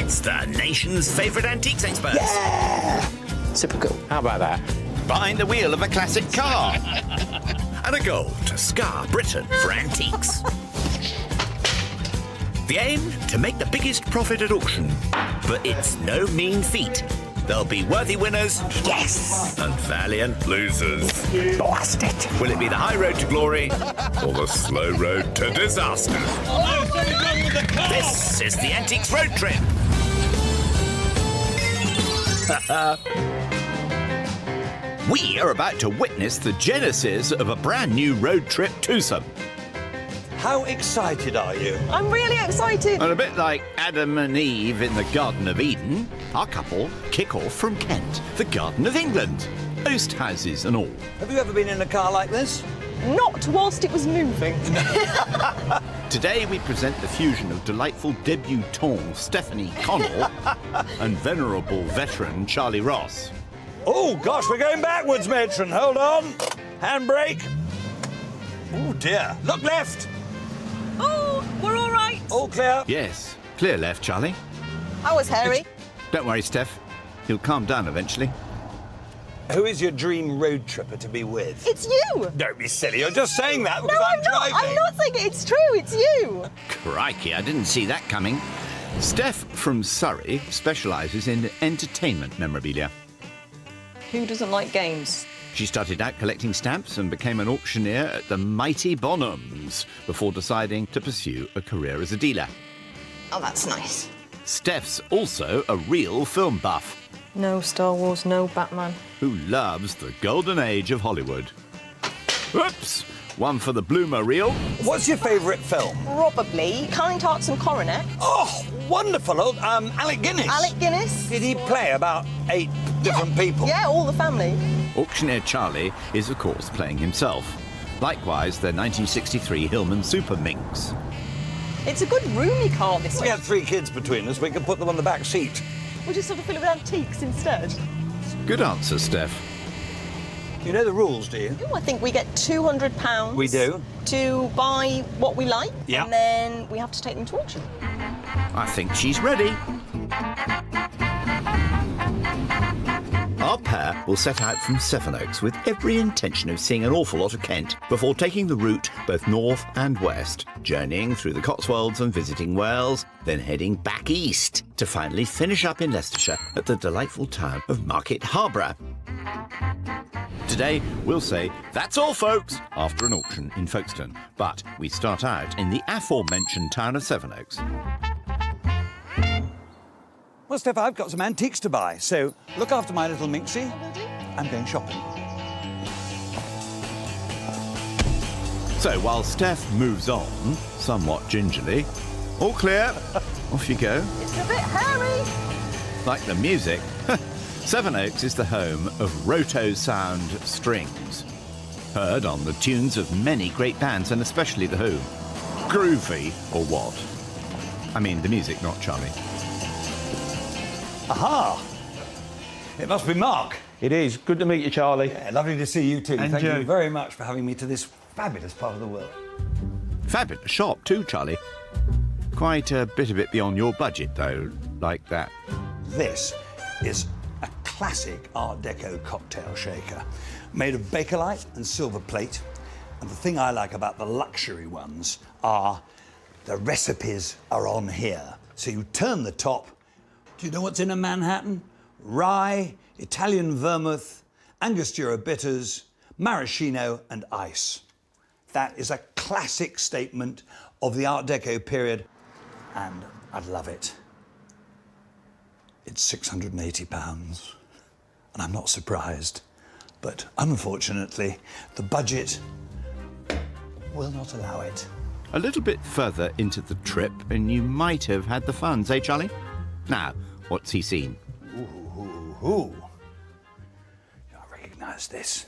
It's the nation's favourite antiques experts. Yeah! Super cool. How about that? Behind the wheel of a classic car. And a goal to scar Britain for antiques. The aim? To make the biggest profit at auction. But it's no mean feat. There'll be worthy winners. Yes! And valiant losers. Blast it! Will it be the high road to glory or the slow road to disaster? This is the Antiques Road Trip. We are about to witness the genesis of a brand new road trip twosome. How excited are you? I'm really excited. And a bit like Adam and Eve in the Garden of Eden, our couple kick off from Kent, the Garden of England. Oast houses and all. Have you ever been in a car like this? Not whilst it was moving. Today we present the fusion of delightful debutante Stephanie Connell and venerable veteran Charlie Ross. Oh, gosh, we're going backwards, matron. Hold on. Handbrake. Oh, dear. Look left. Oh, we're all right. All clear. Yes, clear left, Charlie. I was hairy. Don't worry, Steph. He'll calm down eventually. Who is your dream road tripper to be with? It's you. Don't be silly. You're just saying that No, because I'm not. driving. I'm not saying it. It's true. It's you. Crikey, I didn't see that coming. Steph from Surrey specialises in entertainment memorabilia. Who doesn't like games? She started out collecting stamps and became an auctioneer at the mighty Bonhams before deciding to pursue a career as a dealer. Oh, that's nice. Steph's also a real film buff No Star Wars, no Batman. who loves the golden age of Hollywood. Oops! One for the bloomer reel. What's your favourite film? Probably Kind Hearts and Coronet. Oh, wonderful. Oh, Alec Guinness. Alec Guinness. Did he play about 8 different people? Yeah, all the family. Auctioneer Charlie is, of course, playing himself. Likewise, their 1963 Hillman Super Minx. It's a good roomy car, this We one. had 3 kids between us. We could put them on the back seat. We'll just sort of fill it with antiques instead. Good answer, Steph. You know the rules, do you? Ooh, I think we get £200. We do. To buy what we like. Yeah. And then we have to take them to auction. I think she's ready. Our pair will set out from Sevenoaks with every intention of seeing an awful lot of Kent before taking the route both north and west, journeying through the Cotswolds and visiting Wales, then heading back east to finally finish up in Leicestershire at the delightful town of Market Harborough. Today, we'll say, that's all, folks, after an auction in Folkestone. But we start out in the aforementioned town of Sevenoaks. Well, Steph, I've got some antiques to buy, so look after my little minxie. I'm going shopping. So while Steph moves on, somewhat gingerly, all clear, off you go. It's a bit hairy. Like the music, Sevenoaks is the home of Roto Sound Strings. Heard on the tunes of many great bands, and especially The Who. Groovy, or what? I mean, the music, not Charlie. Aha! It must be Mark. It is. Good to meet you, Charlie. Yeah, lovely to see you too. And Thank you. you very much for having me to this fabulous part of the world. Fabulous shop too, Charlie. Quite a bit of it beyond your budget, though, like that. This is a classic Art Deco cocktail shaker, made of Bakelite and silver plate. And the thing I like about the luxury ones are the recipes are on here. So you turn the top. Do you know what's in a Manhattan? Rye, Italian vermouth, Angostura bitters, maraschino and ice. That is a classic statement of the Art Deco period, and I love it. It's £680, and I'm not surprised, but unfortunately, the budget will not allow it. A little bit further into the trip, and you might have had the funds, eh, Charlie? Now, what's he seen? Ooh. I recognise this.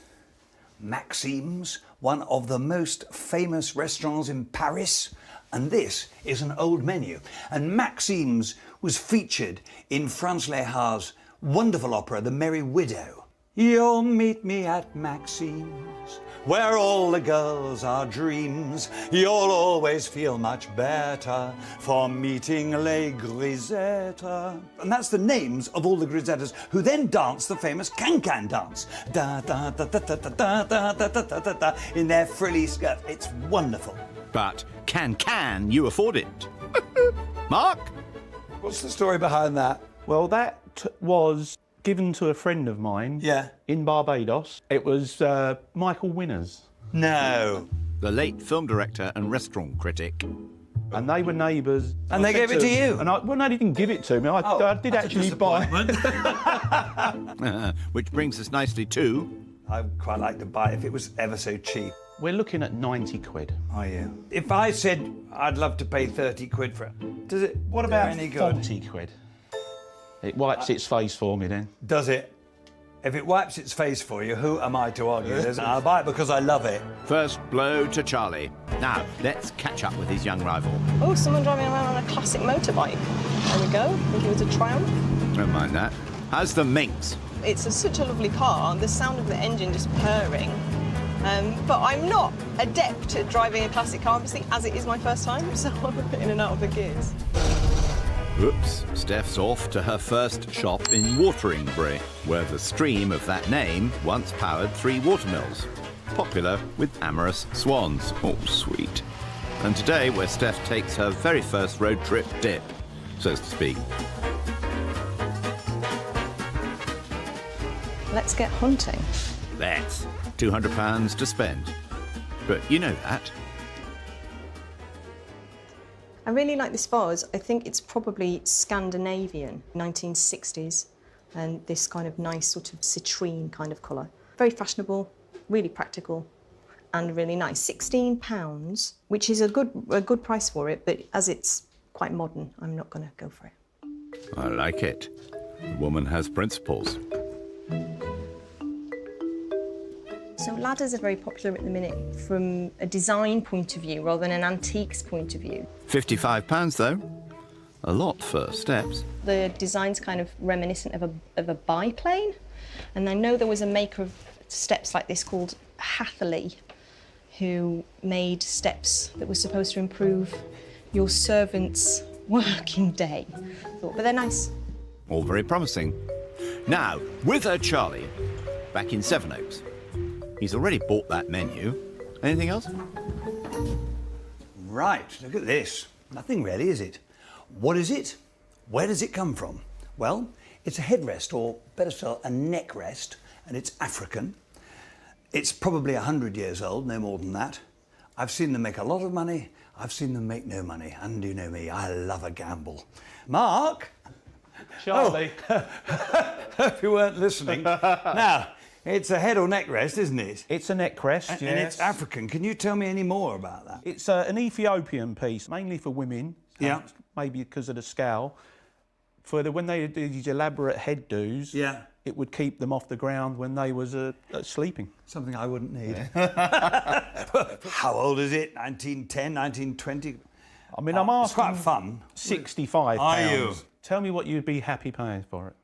Maxime's, one of the most famous restaurants in Paris, and this is an old menu. And Maxime's was featured in Franz Lehar's wonderful opera, The Merry Widow. You'll meet me at Maxine's, where all the girls are dreams. You'll always feel much better for meeting Les Grisettes. And that's the names of all the Grisettas who then dance the famous can-can dance. Da da da da da da da da da da da in their frilly skirts. It's wonderful. But can you afford it? Mark? What's the story behind that? Well, that was given to a friend of mine in Barbados. It was Michael Winner's. No. The late film director and restaurant critic. And they were neighbours. And they gave it to you? And well, no, they didn't give it to me. I did actually buy it. Which brings us nicely to... I'd quite like to buy it if it was ever so cheap. We're looking at 90 quid. Are you? If I said I'd love to pay 30 quid for it, does it What about any good? 40 quid? It wipes its face for me then. Does it? If it wipes its face for you, who am I to argue? I'll buy it because I love it. First blow to Charlie. Now, let's catch up with his young rival. Oh, someone driving around on a classic motorbike. There we go. I think it was a Triumph. Don't mind that. How's the Minx? It's such a lovely car. The sound of the engine just purring. But I'm not adept at driving a classic car, obviously, as it is my first time, so I'm a bit in and out of the gears. Oops, Steph's off to her first shop in Wateringbury, where the stream of that name once powered 3 watermills, popular with amorous swans. Oh, sweet. And today, where Steph takes her very first road trip dip, so to speak. Let's get hunting. Let's. £200 to spend. But you know that. I really like this vase. I think it's probably Scandinavian, 1960s, and this kind of nice sort of citrine kind of colour. Very fashionable, really practical, and really nice. £16, which is a good price for it, but as it's quite modern, I'm not going to go for it. I like it. The woman has principles. So ladders are very popular at the minute from a design point of view rather than an antiques point of view. £55 though. A lot for steps. The design's kind of reminiscent of a biplane, and I know there was a maker of steps like this called Hatherley who made steps that were supposed to improve your servant's working day. But they're nice. All very promising. Now, with her Charlie, back in Sevenoaks. He's already bought that menu. Anything else? Right, look at this. Nothing really, is it? What is it? Where does it come from? Well, it's a headrest, or better still, a neck rest, and it's African. It's probably 100 years old, no more than that. I've seen them make a lot of money. I've seen them make no money. And you know me, I love a gamble. Mark? Charlie. Oh. Hope you weren't listening. Now, it's a head or neck rest, isn't it? It's a neck rest, And yes. it's African. Can you tell me any more about that? It's an Ethiopian piece, mainly for women. Yeah. Maybe because of the scowl. When they do these elaborate head do's, Yeah. it would keep them off the ground when they was sleeping. Something I wouldn't need. How old is it? 1910, 1920? I mean, I'm asking... It's quite fun. £65. Are you? Tell me what you'd be happy paying for it.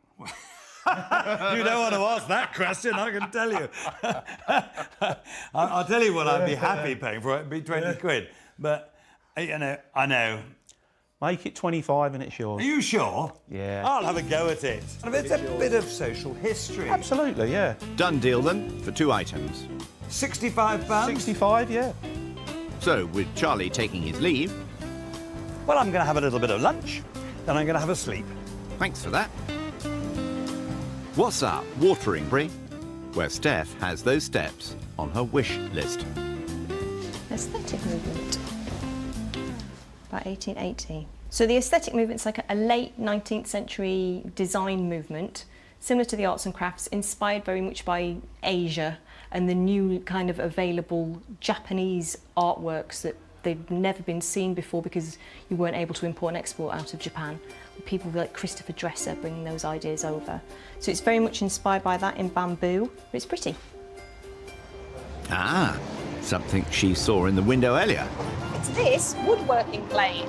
You don't want to ask that question, I can tell you. I'll tell you what I'd be happy paying for it. It'd be 20 quid. But, you know, I know. Make it 25 and it's yours. Are you sure? Yeah. I'll have a go at it. It's a bit of social history. Absolutely, yeah. Done deal then, for 2 items. £65? 65, yeah. So, with Charlie taking his leave... Well, I'm going to have a little bit of lunch, then I'm going to have a sleep. Thanks for that. What's up, Wateringbury, where Steph has those steps on her wish list. Aesthetic movement. About 1880. So the aesthetic movement's like a late 19th century design movement, similar to the arts and crafts, inspired very much by Asia and the new kind of available Japanese artworks that they'd never been seen before because you weren't able to import and export out of Japan. People like Christopher Dresser bringing those ideas over. So it's very much inspired by that in bamboo, but it's pretty. Ah, something she saw in the window earlier. It's this woodworking plane.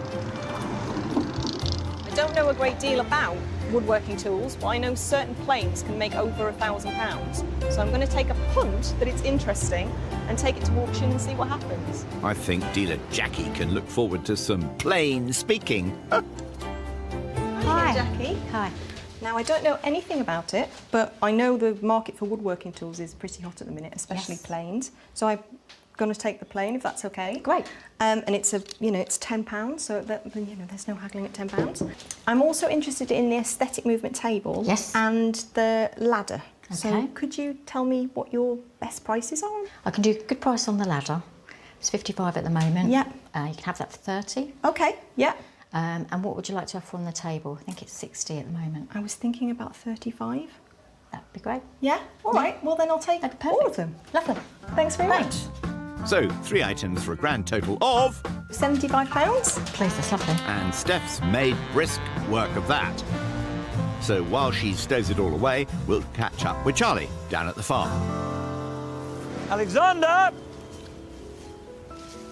I don't know a great deal about woodworking tools, but I know certain planes can make over £1,000. So I'm going to take a punt that it's interesting and take it to auction and see what happens. I think dealer Jackie can look forward to some plain speaking. Hi, Jackie. Hi. Now, I don't know anything about it, but I know the market for woodworking tools is pretty hot at the minute, especially planes. So I'm going to take the plane, if that's okay. Great. And it's it's £10, so that, there's no haggling at £10. I'm also interested in the aesthetic movement table. Yes. And the ladder. Okay. So could you tell me what your best prices are? I can do a good price on the ladder. It's 55 at the moment. Yeah. You can have that for 30. Okay, yeah. And what would you like to offer on the table? I think it's 60 at the moment. I was thinking about 35. That'd be great. Yeah? All right, well then I'll take That'd be all perfect. of them. Lovely. Thanks very Great. much. So, 3 items for a grand total of... £75? Please, that's lovely. And Steph's made brisk work of that. So while she stows it all away, we'll catch up with Charlie down at the farm. Alexander!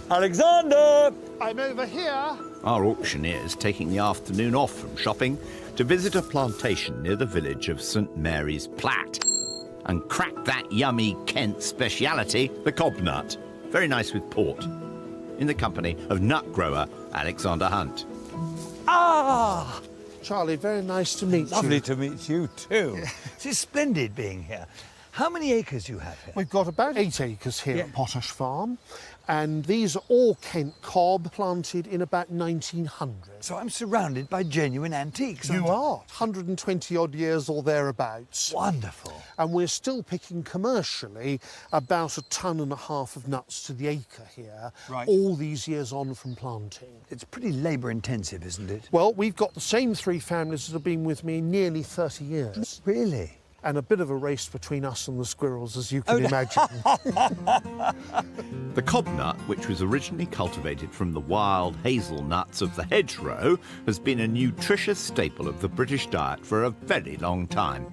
Alexander! I'm over here. Our auctioneer's taking the afternoon off from shopping to visit a plantation near the village of St Mary's Platt and crack that yummy Kent speciality, the cobnut. Very nice with port. In the company of nut grower Alexander Hunt. Ah! Charlie, very nice to meet you. Lovely to meet you too. It's splendid being here. How many acres do you have here? We've got about 8 acres here at Potash Farm, and these are all Kent cob planted in about 1900. So I'm surrounded by genuine antiques. You are. 120-odd years or thereabouts. Wonderful. And we're still picking commercially about 1.5 tons of nuts to the acre here, Right. all these years on from planting. It's pretty labour-intensive, isn't it? Well, we've got the same 3 families that have been with me nearly 30 years. Really? And a bit of a race between us and the squirrels, as you can imagine. The cobnut, which was originally cultivated from the wild hazelnuts of the hedgerow, has been a nutritious staple of the British diet for a very long time.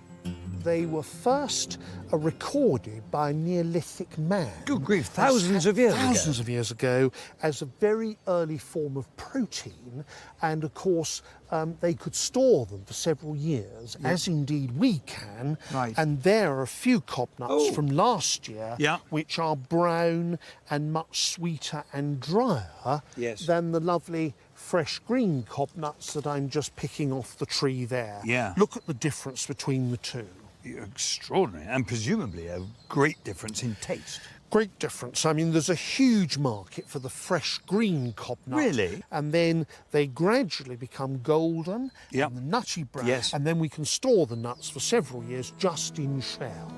They were first recorded by a Neolithic man. Good grief, thousands of years ago. Thousands of years ago, as a very early form of protein, and of course they could store them for several years, as indeed we can. Right. And there are a few cobnuts from last year, which are brown and much sweeter and drier than the lovely fresh green cobnuts that I'm just picking off the tree there. Yeah. Look at the difference between the two. Extraordinary, and presumably a great difference in taste. Great difference. I mean, there's a huge market for the fresh green cobnut. Really? And then they gradually become golden and the nutty brown. Yes. And then we can store the nuts for several years just in shell.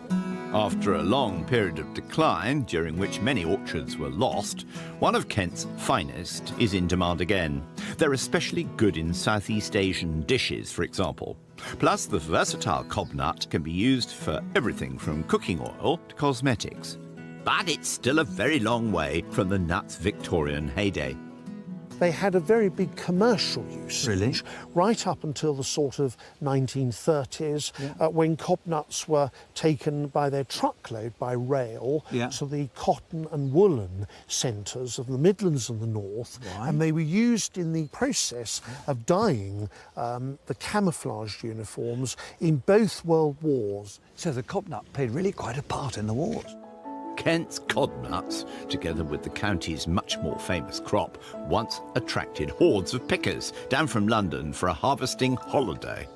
After a long period of decline, during which many orchards were lost, one of Kent's finest is in demand again. They're especially good in Southeast Asian dishes, for example. Plus, the versatile cobnut can be used for everything from cooking oil to cosmetics. But it's still a very long way from the nut's Victorian heyday. They had a very big commercial usage right up until the sort of 1930s, when cobnuts were taken by their truckload by rail to the cotton and woolen centres of the Midlands and the North, and they were used in the process of dyeing the camouflage uniforms in both World Wars. So the cobnut played really quite a part in the wars. Kent's codnuts, together with the county's much more famous crop, once attracted hordes of pickers down from London for a harvesting holiday.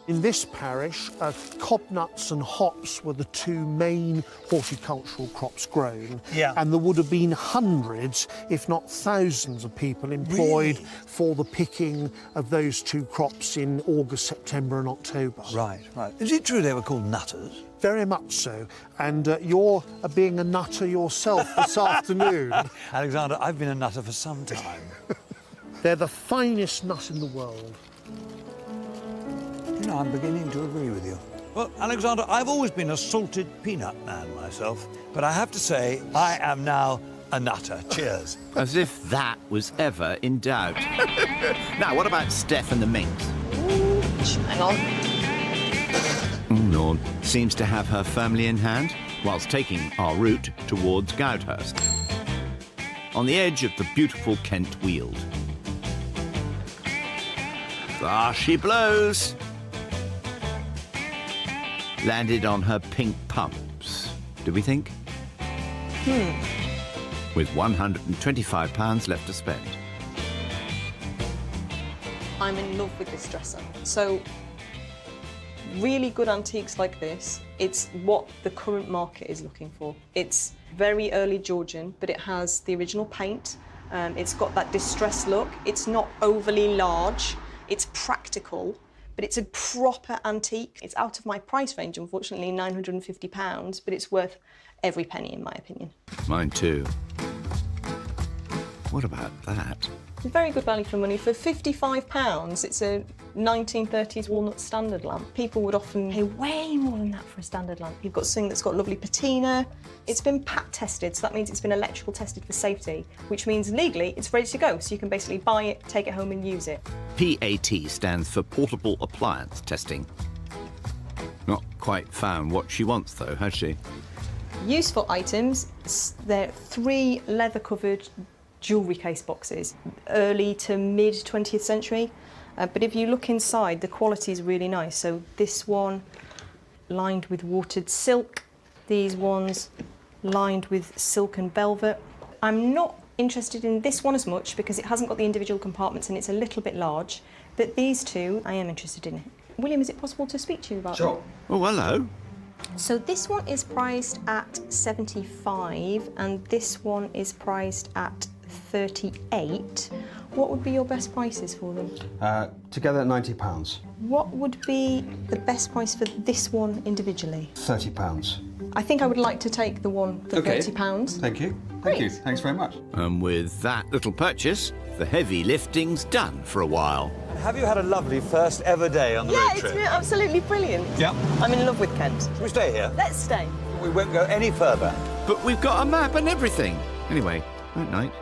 In this parish, cobnuts and hops were the 2 main horticultural crops grown. And there would have been hundreds, if not thousands, of people employed for the picking of those 2 crops in August, September and October. Right. Is it true they were called nutters? Very much so. And you're being a nutter yourself this afternoon. Alexander, I've been a nutter for some time. They're the finest nut in the world. You know, I'm beginning to agree with you. Well, Alexander, I've always been a salted peanut man myself, but I have to say, I am now a nutter. Cheers. As if that was ever in doubt. Now, what about Steph and the minx? Hang on. Lord seems to have her firmly in hand, whilst taking our route towards Goudhurst, on the edge of the beautiful Kent Weald. There she blows. landed on her pink pumps, do we think? With £125 left to spend. I'm in love with this dresser. So, really good antiques like this, it's what the current market is looking for. It's very early Georgian, but it has the original paint. It's got that distressed look. It's not overly large. It's practical, but it's a proper antique. It's out of my price range, unfortunately, £950, but it's worth every penny, in my opinion. Mine too. What about that? Very good value for money. For £55, it's a 1930s walnut standard lamp. People would often pay way more than that for a standard lamp. You've got something that's got lovely patina. It's been PAT tested, so that means it's been electrical tested for safety, which means legally it's ready to go, so you can basically buy it, take it home and use it. PAT stands for Portable Appliance Testing. Not quite found what she wants though, has she? Useful items, they're 3 leather-covered jewellery case boxes, early to mid 20th century. But if you look inside, the quality is really nice. So this one lined with watered silk, these ones lined with silk and velvet. I'm not interested in this one as much because it hasn't got the individual compartments and it's a little bit large, but these two I am interested in. William, is it possible to speak to you about them? Oh, hello. So this one is priced at 75 and this one is priced at 38. What would be your best prices for them? Together at £90. What would be the best price for this one individually? £30. I think I would like to take the one for £30. Thank you. Great. Thank you. Thanks very much. And with that little purchase, the heavy lifting's done for a while. Have you had a lovely first ever day on the road Yeah, trip? it's been absolutely brilliant. Yeah. I'm in love with Kent. Should we stay here? Let's stay. We won't go any further. But we've got a map and everything. Anyway, night night.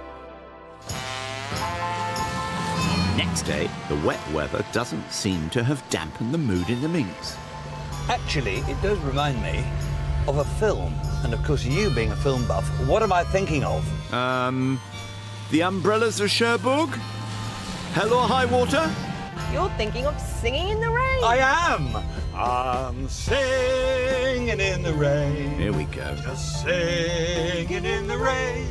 Next day, the wet weather doesn't seem to have dampened the mood in the minx. Actually, it does remind me of a film. And of course, you being a film buff, what am I thinking of? The Umbrellas of Cherbourg? Hell or High Water? You're thinking of Singing in the Rain. I am! I'm singing in the rain. Here we go. Just singing in the rain.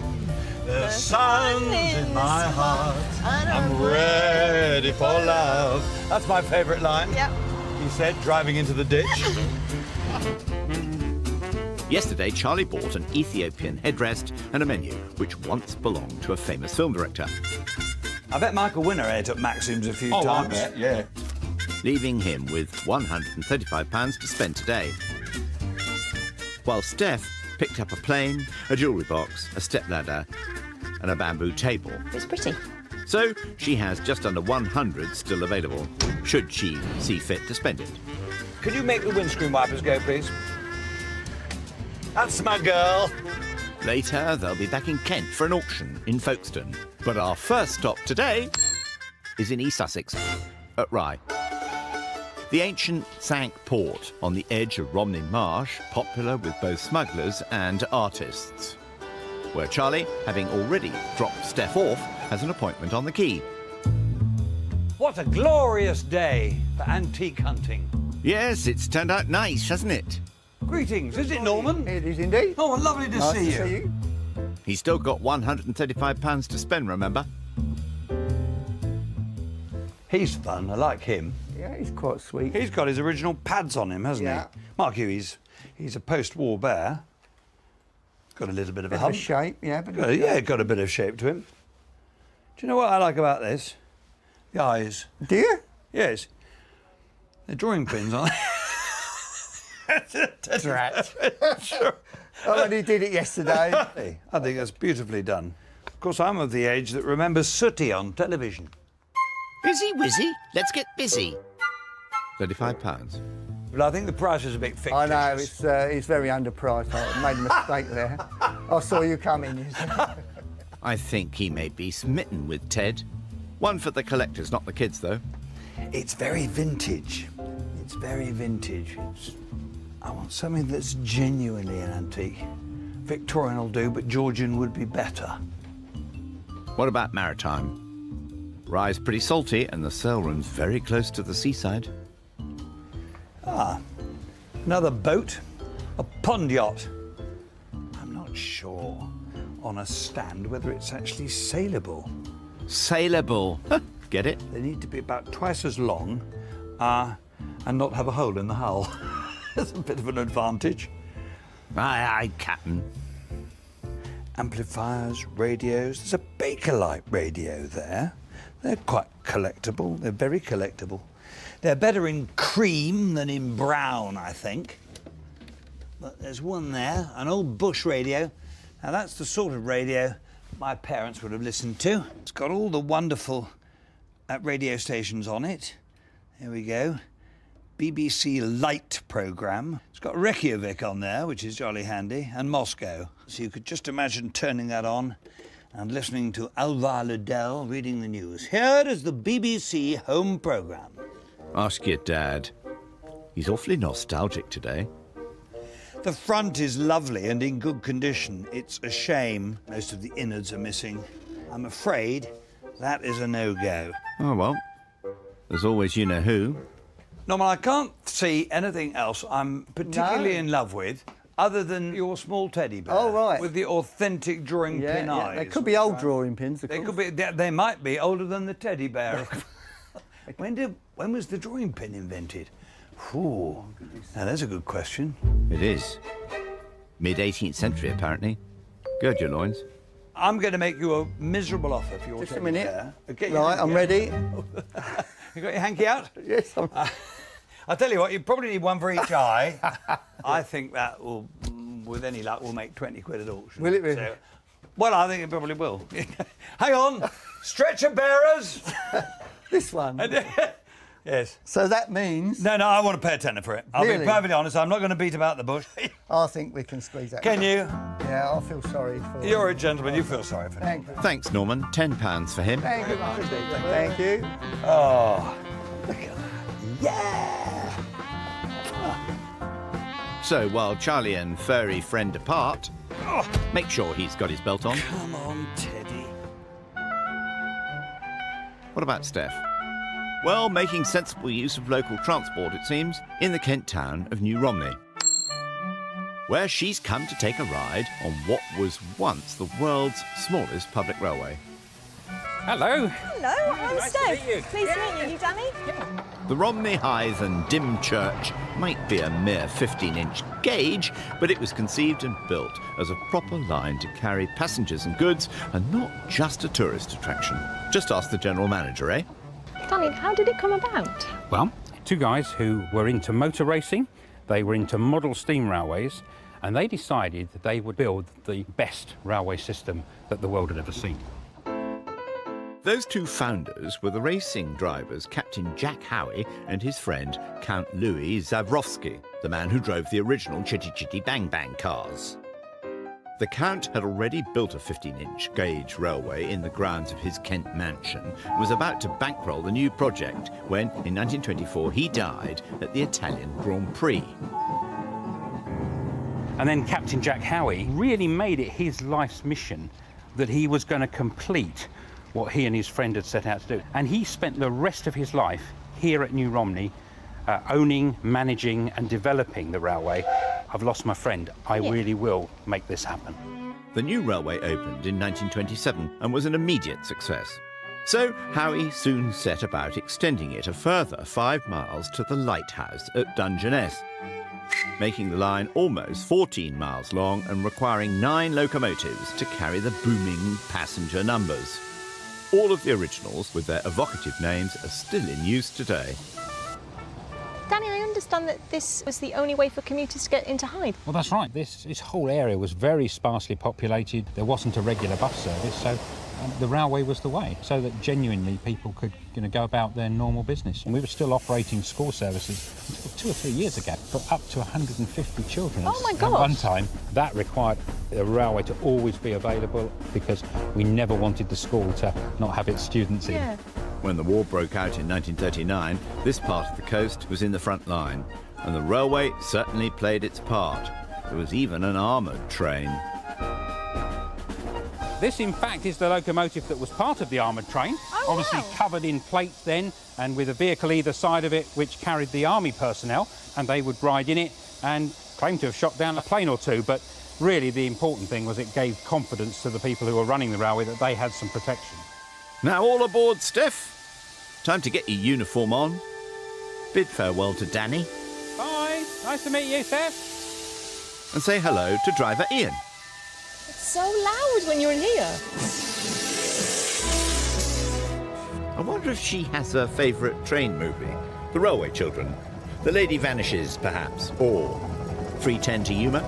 The sun's in my heart. I'm ready for love. That's my favourite line. Yep. He said, driving into the ditch. Yesterday, Charlie bought an Ethiopian headrest and a menu, which once belonged to a famous film director. I bet Michael Winner ate at Maxim's a few times. I bet, yeah. Leaving him with £135 to spend today. While Steph picked up a plane, a jewellery box, a stepladder and a bamboo table. It's pretty. So she has just under 100 still available, should she see fit to spend it. Could you make the windscreen wipers go, please? That's my girl. Later, they'll be back in Kent for an auction in Folkestone. But our first stop today is in East Sussex, at Rye. The ancient Sank port on the edge of Romney Marsh, popular with both smugglers and artists. Where Charlie, having already dropped Steph off, has an appointment on the quay. What a glorious day for antique hunting. Yes, it's turned out nice, hasn't it? Greetings, is it Norman? It is indeed. Oh, lovely to Nice see to you. see you. He's still got £135 to spend, remember? He's fun, I like him. Yeah, he's quite sweet. He's got his original pads on him, hasn't Yeah. he? Mark you, he's a post-war bear. Got a little bit of a Bit of hump. a shape, yeah. But Got a bit of shape to him. Do you know what I like about this? The eyes. Do you? Yes. They're drawing pins, aren't they? Drat. Sure. I only did it yesterday. I think that's beautifully done. Of course, I'm of the age that remembers Sooty on television. Busy, Wizzy, let's get busy. £35. But I think the price is a bit fictitious. I know, it's very underpriced. I made a mistake there. I saw you coming. I think he may be smitten with Ted. One for the collectors, not the kids, though. It's very vintage. It's very vintage. I want something that's genuinely an antique. Victorian will do, but Georgian would be better. What about maritime? Rye's pretty salty and the sale room's very close to the seaside. Another boat, a pond yacht. I'm not sure on a stand whether it's actually sailable. Sailable. Get it? They need to be about twice as long and not have a hole in the hull. That's a bit of an advantage. Aye, aye, Captain. Amplifiers, radios. There's a Bakelite radio there. They're quite collectible. They're very collectible. They're better in cream than in brown, I think. But there's one there, an old bush radio. Now that's the sort of radio my parents would have listened to. It's got all the wonderful radio stations on it. There we go. BBC Light programme. It's got Reykjavik on there, which is jolly handy, and Moscow. So you could just imagine turning that on and listening to Alvar Liddell reading the news. Here is the BBC home programme. Ask your dad. He's awfully nostalgic today. The front is lovely and in good condition. It's a shame most of the innards are missing. I'm afraid that is a no-go. Oh, well, there's always you-know-who. Norman, I can't see anything else I'm particularly in love with other than your small teddy bear. Oh, right. With the authentic drawing pin eyes. They could be old drawing pins, of They course. could be. They might be older than the teddy bear. When was the drawing pin invented? Ooh, now there's a good question. It is. Mid-18th century, apparently. Gird your loins. I'm going to make you a miserable offer for your Just a teddy minute. bear. Get your Right, hanky I'm out. ready. You got your hanky out? Yes, I'll tell you what, you probably need one for each eye. I think that will, with any luck, will make 20 quid at auction. Will it really? So, well, I think it probably will. Hang on, stretcher bearers. This one. Yes. So that means... No, I want to pay a tenner for it. I'll be Really? perfectly honest, I'm not going to beat about the bush. I think we can squeeze that. Can you? Yeah, I feel sorry for... You're a gentleman, you feel sorry for me. Thank you. Thanks, Norman. £10 for him. Thank you much. Thank you. Oh, look at that. Yeah! So while Charlie and furry friend depart, make sure he's got his belt on. Come on, Teddy. What about Steph? Well, making sensible use of local transport, it seems, in the Kent town of New Romney, where she's come to take a ride on what was once the world's smallest public railway. Hello. Hello, I'm Nice Steph. to meet you. Pleased to meet you. You Danny? The Romney Hythe and Dim Church might be a mere 15-inch gauge, but it was conceived and built as a proper line to carry passengers and goods, and not just a tourist attraction. Just ask the general manager, eh? Danny, how did it come about? Well, two guys who were into motor racing, they were into model steam railways, and they decided that they would build the best railway system that the world had ever seen. Those two founders were the racing drivers Captain Jack Howie and his friend Count Louis Zabrowski, the man who drove the original Chitty Chitty Bang Bang cars. The Count had already built a 15-inch gauge railway in the grounds of his Kent mansion and was about to bankroll the new project when, in 1924, he died at the Italian Grand Prix. And then Captain Jack Howie really made it his life's mission that he was going to complete what he and his friend had set out to do. And he spent the rest of his life here at New Romney owning, managing and developing the railway. I've lost my friend. I really will make this happen. The new railway opened in 1927 and was an immediate success. So Howie soon set about extending it a further 5 miles to the lighthouse at Dungeness, making the line almost 14 miles long and requiring 9 locomotives to carry the booming passenger numbers. All of the originals, with their evocative names, are still in use today. Danny, I understand that this was the only way for commuters to get into Hythe. Well, that's right. This whole area was very sparsely populated. There wasn't a regular bus service, so the railway was the way, so that genuinely people could go about their normal business. And we were still operating school services until 2 or 3 years ago for up to 150 children. Oh, my At gosh. one time, that required the railway to always be available because we never wanted the school to not have its students in. Yeah. When the war broke out in 1939, this part of the coast was in the front line, and the railway certainly played its part. There was even an armoured train. This, in fact, is the locomotive that was part of the armoured train, obviously covered in plates then, and with a vehicle either side of it which carried the army personnel, and they would ride in it and claim to have shot down a plane or two, but really the important thing was it gave confidence to the people who were running the railway that they had some protection. Now all aboard, Steph. Time to get your uniform on. Bid farewell to Danny. Bye. Nice to meet you, Steph. And say hello to driver Ian. It's so loud when you're in here. I wonder if she has a favourite train movie. The Railway Children. The Lady Vanishes, perhaps. Or 310 to Yuma.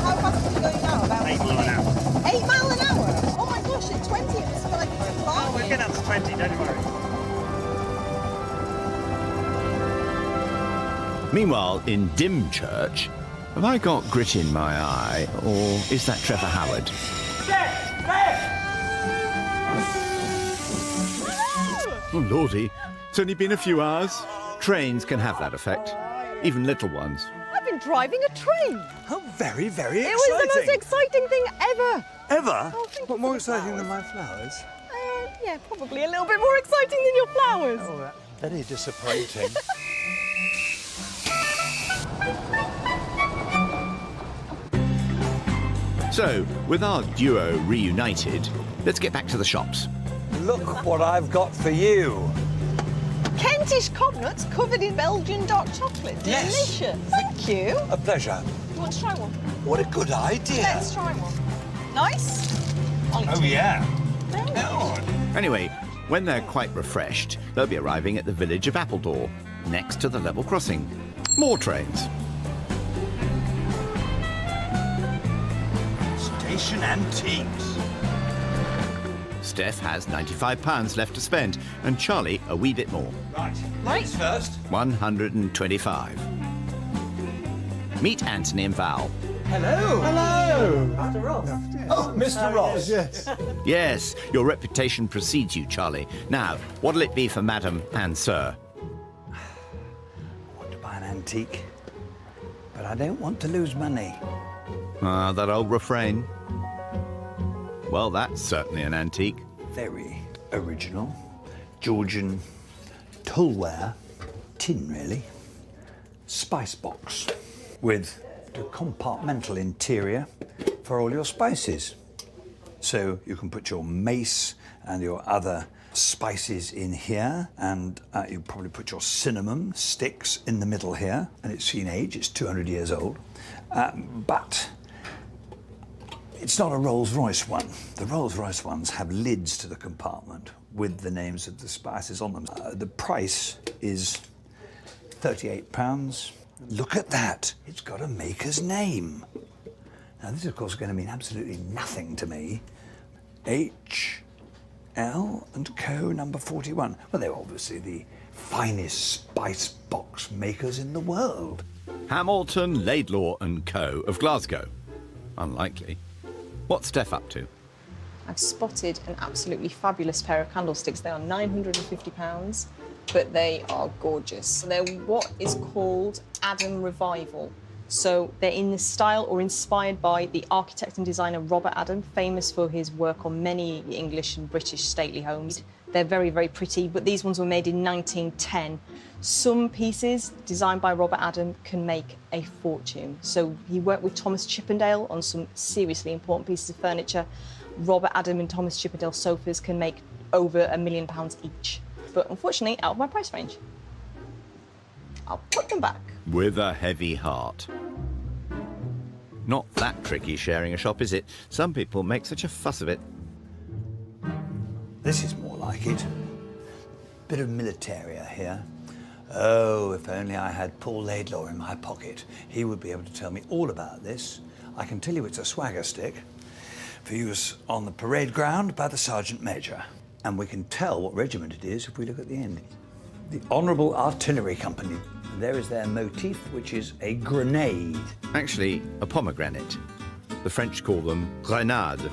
How fast are you going now? About 8 miles an hour. 8 miles an hour? Oh my gosh, at 20 it was like it's a Oh, we're getting up to 20, don't worry. Meanwhile, in Dimchurch, have I got grit in my eye, or is that Trevor Howard? Oh, Lordy, it's only been a few hours. Trains can have that effect, even little ones. I've been driving a train. Oh, very, very exciting. It was the most exciting thing ever. Ever? Oh, what more exciting than my flowers? Yeah, probably a little bit more exciting than your flowers. Oh, that's very disappointing. So, with our duo reunited, let's get back to the shops. Look what I've got for you. Kentish cobnuts covered in Belgian dark chocolate. Yes. Delicious. Thank you. A pleasure. You want to try one? What a good idea. Let's try one. Nice? Oh, yeah. Anyway, when they're quite refreshed, they'll be arriving at the village of Appledore, next to the level crossing. More trains. Station Antiques. Steph has £95 left to spend, and Charlie a wee bit more. Right. Ladies first. 125. Meet Anthony and Val. Hello. Hello. Mr. Ross. Oh, Mr. Ross. Yes. Yes, your reputation precedes you, Charlie. Now, what'll it be for Madam and Sir? I want to buy an antique, but I don't want to lose money. Ah, that old refrain. Well, that's certainly an antique. Very original. Georgian toolware, tin really, spice box with a compartmental interior for all your spices. So you can put your mace and your other spices in here, and you probably put your cinnamon sticks in the middle here, and it's seen age, it's 200 years old. But it's not a Rolls-Royce one. The Rolls-Royce ones have lids to the compartment with the names of the spices on them. The price is £38. Look at that. It's got a maker's name. Now, this, of course, is going to mean absolutely nothing to me. H.L. & Co. number 41. Well, they're obviously the finest spice box makers in the world. Hamilton, Laidlaw & Co. of Glasgow. Unlikely. What's Steph up to? I've spotted an absolutely fabulous pair of candlesticks. They are £950, but they are gorgeous. They're what is called Adam Revival. So they're in the style or inspired by the architect and designer Robert Adam, famous for his work on many English and British stately homes. They're very, very pretty, but these ones were made in 1910. Some pieces designed by Robert Adam can make a fortune. So he worked with Thomas Chippendale on some seriously important pieces of furniture. Robert Adam and Thomas Chippendale sofas can make over £1 million each. But unfortunately, out of my price range. I'll put them back. With a heavy heart. Not that tricky sharing a shop, is it? Some people make such a fuss of it. This is more like it. Bit of militaria here. Oh, if only I had Paul Laidlaw in my pocket. He would be able to tell me all about this. I can tell you it's a swagger stick for use on the parade ground by the Sergeant Major. And we can tell what regiment it is if we look at the end. The Honourable Artillery Company. There is their motif, which is a grenade. Actually, a pomegranate. The French call them grenades.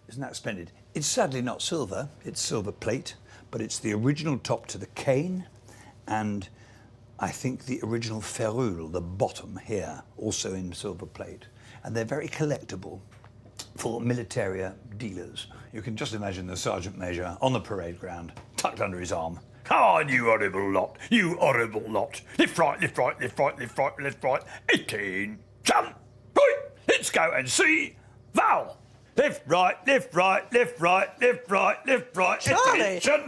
Isn't that splendid? It's sadly not silver, it's silver plate, but it's the original top to the cane, and I think the original ferrule, the bottom here, also in silver plate. And they're very collectible. for militaria dealers. You can just imagine the Sergeant Major on the parade ground, tucked under his arm. Come on, you horrible lot, you horrible lot. Lift right, lift right, lift right, lift right, lift right. 18, jump, right. Let's go and see Val. Lift right, lift right, lift right, lift right, lift right. Charlie! Attention.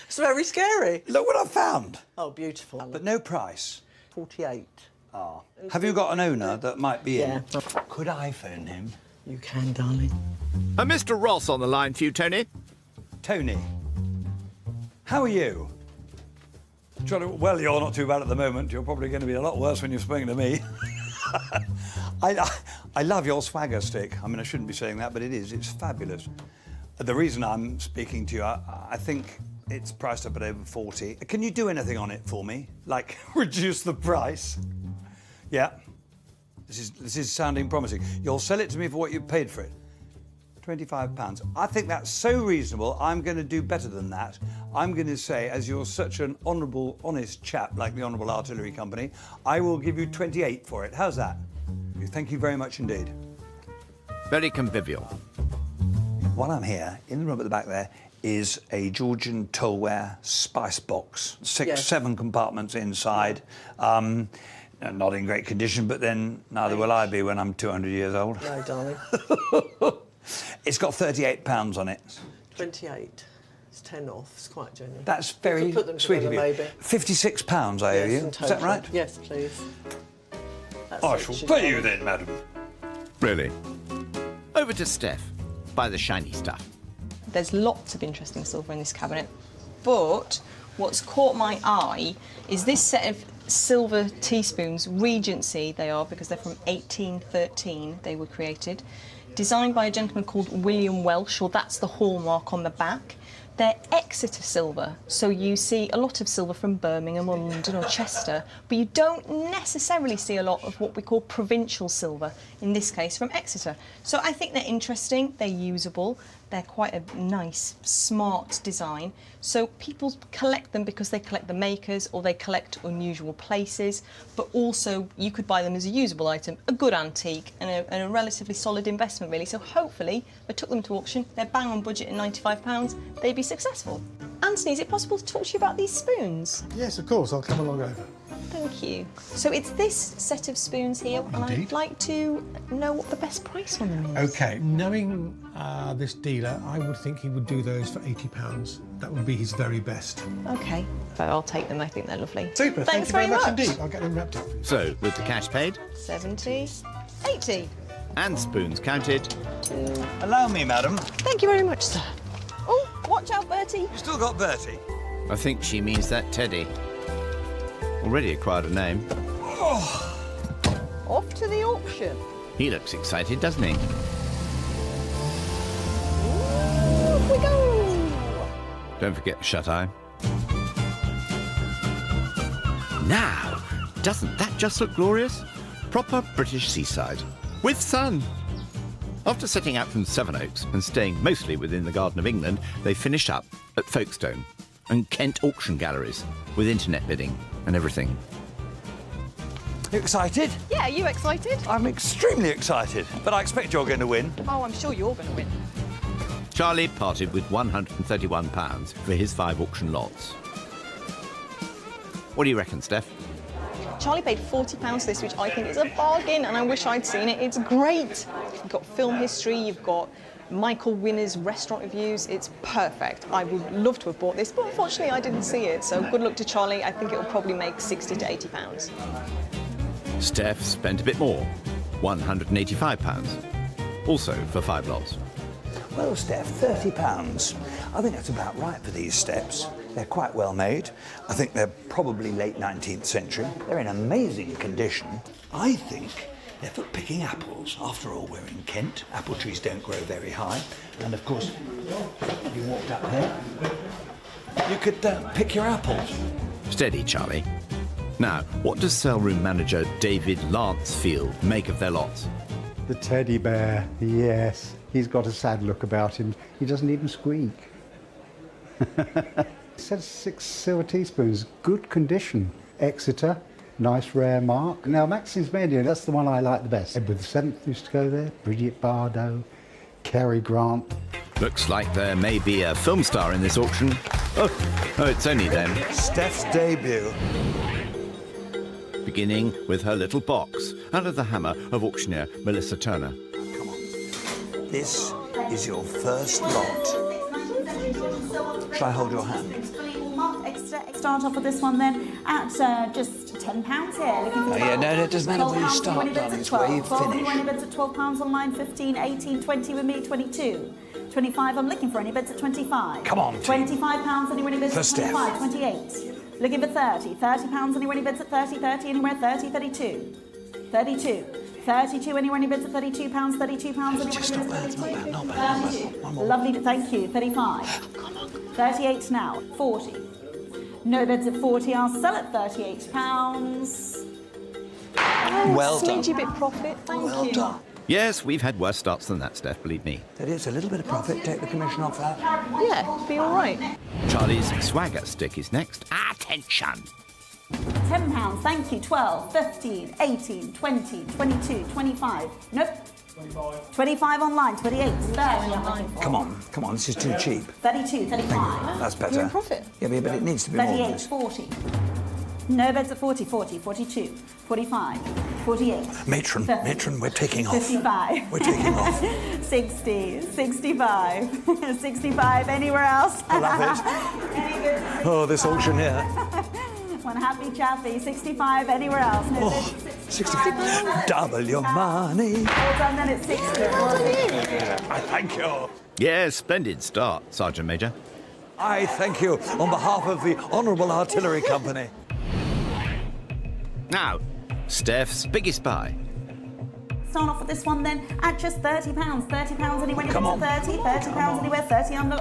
It's very scary. Look what I found. Oh, beautiful. But no price. 48. Ah. Have you got an owner that might be in? Yeah. Could I phone him? You can, darling. A Mr. Ross on the line for you, Tony. Tony, how are you? Charlie, well, you're not too bad at the moment. You're probably going to be a lot worse when you're speaking to me. I love your swagger stick. I mean, I shouldn't be saying that, but it is. It's fabulous. The reason I'm speaking to you, I think it's priced up at over 40. Can you do anything on it for me? Like, reduce the price? Yeah. This is sounding promising. You'll sell it to me for what you paid for it. £25. I think that's so reasonable, I'm going to do better than that. I'm going to say, as you're such an honourable, honest chap like the Honourable Artillery Company, I will give you 28 for it. How's that? Thank you very much indeed. Very convivial. While I'm here, in the room at the back there is a Georgian tollware spice box. 7 compartments inside. Not in great condition, but then neither will I be when I'm 200 years old. No, darling. It's got £38 on it. 28. It's 10 off. It's quite generous. That's very sweet of you. Maybe. £56 I owe you. Is that right? Yes, please. I shall pay you then, madam. Really? Over to Steph. Buy the shiny stuff. There's lots of interesting silver in this cabinet, but what's caught my eye is this set of silver teaspoons. Regency they are, because they're from 1813 they were created. Designed by a gentleman called William Welsh, or that's the hallmark on the back. They're Exeter silver, so you see a lot of silver from Birmingham or London or Chester, but you don't necessarily see a lot of what we call provincial silver, in this case from Exeter. So I think they're interesting, they're usable, they're quite a nice, smart design. So people collect them because they collect the makers or they collect unusual places, but also you could buy them as a usable item, a good antique and a relatively solid investment really. So hopefully, I took them to auction, they're bang on budget at £95, they'd be successful. Anthony, is it possible to talk to you about these spoons? Yes, of course, I'll come along over. Thank you. So it's this set of spoons here, and I'd like to know what the best price on them is. OK, knowing this dealer, I would think he would do those for £80. That would be his very best. OK, so I'll take them, I think they're lovely. Super, Thanks thank you very much indeed. I'll get them wrapped up for you. So, with the cash paid 70, 80. and spoons counted, Allow me, madam. Thank you very much, sir. Oh, watch out, Bertie. You still got Bertie? I think she means that Teddy. Already acquired a name. Oh. Off to the auction. He looks excited, doesn't he? Off we go. Don't forget the shut-eye. Now, doesn't that just look glorious? Proper British seaside. With sun. After setting out from Sevenoaks and staying mostly within the Garden of England, they finished up at Folkestone and Kent auction galleries with internet bidding and everything. You excited? Yeah, are you excited? I'm extremely excited, but I expect you're going to win. Oh, I'm sure you're going to win. Charlie parted with £131 for his 5 auction lots. What do you reckon, Steph? Charlie paid £40 for this, which I think is a bargain, and I wish I'd seen it. It's great. You've got film history, you've got Michael Winner's restaurant reviews. It's perfect. I would love to have bought this, but unfortunately I didn't see it. So good luck to Charlie. I think it'll probably make £60 to £80. Steph spent a bit more, £185, also for 5 lots. Well, Steph, £30. I think that's about right for these steps. They're quite well made. I think they're probably late 19th century. They're in amazing condition. I think they're for picking apples. After all, we're in Kent. Apple trees don't grow very high. And of course, if you walked up here, you could pick your apples. Steady, Charlie. Now, what does saleroom manager David Lancefield make of their lots? The teddy bear, yes. He's got a sad look about him. He doesn't even squeak. It says 6 silver teaspoons, good condition. Exeter, Nice rare mark. Now, Maxim's Menu, that's the one I like the best. Edward VII used to go there, Bridget Bardot, Cary Grant. Looks like there may be a film star in this auction. Oh, it's only them. Steph's debut. Beginning with her little box, under the hammer of auctioneer Melissa Turner. Come on. This is your first lot. Shall I hold your hand? Start off with this one then at just £10 here. Looking for No, it doesn't matter where you start, darling. It's where you finish. Any bids at £12 online, 15, 18, 20 with me, 22. 25, I'm looking for any bids at 25. Come on, £25, any winning bids at 25, 28. Looking for 30, £30, any winning bids at 30, 30, anywhere 30, 32. 32. 32, any winning bids at £32, £32, any Just not bad, not bad. 32. Lovely, thank you, 35. 38 now, 40. No bids at 40, I'll sell at £38. Well done. Smidgy bit profit, thank you. Well done. Yes, we've had worse starts than that, Steph, believe me. That is a little bit of profit. Take the commission off that. Yeah, be all right. Charlie's swagger stick is next. Attention! £10, thank you, 12, 15, 18, 20, 22, 25. Nope. 25 online, 28, 30. Come on, this is too cheap. 32, 35. That's better. You're in profit. Yeah, but it needs to be more than 38, this. 40. No bids at 40, 40, 42, 45, 48. Matron, we're taking off. 55. We're taking off. 60, 65, 65, anywhere else? I love it. Oh, this auctioneer. One happy chappy, 65, anywhere else? No, 65. Double your money. All done then at 60. I thank you. Yes, splendid start, Sergeant Major. I thank you on behalf of the Honourable Artillery Company. Now, Steph's biggest buy. Start off with this one then at just £30. £30 anywhere Come on. 30, £30 anywhere, 30 under,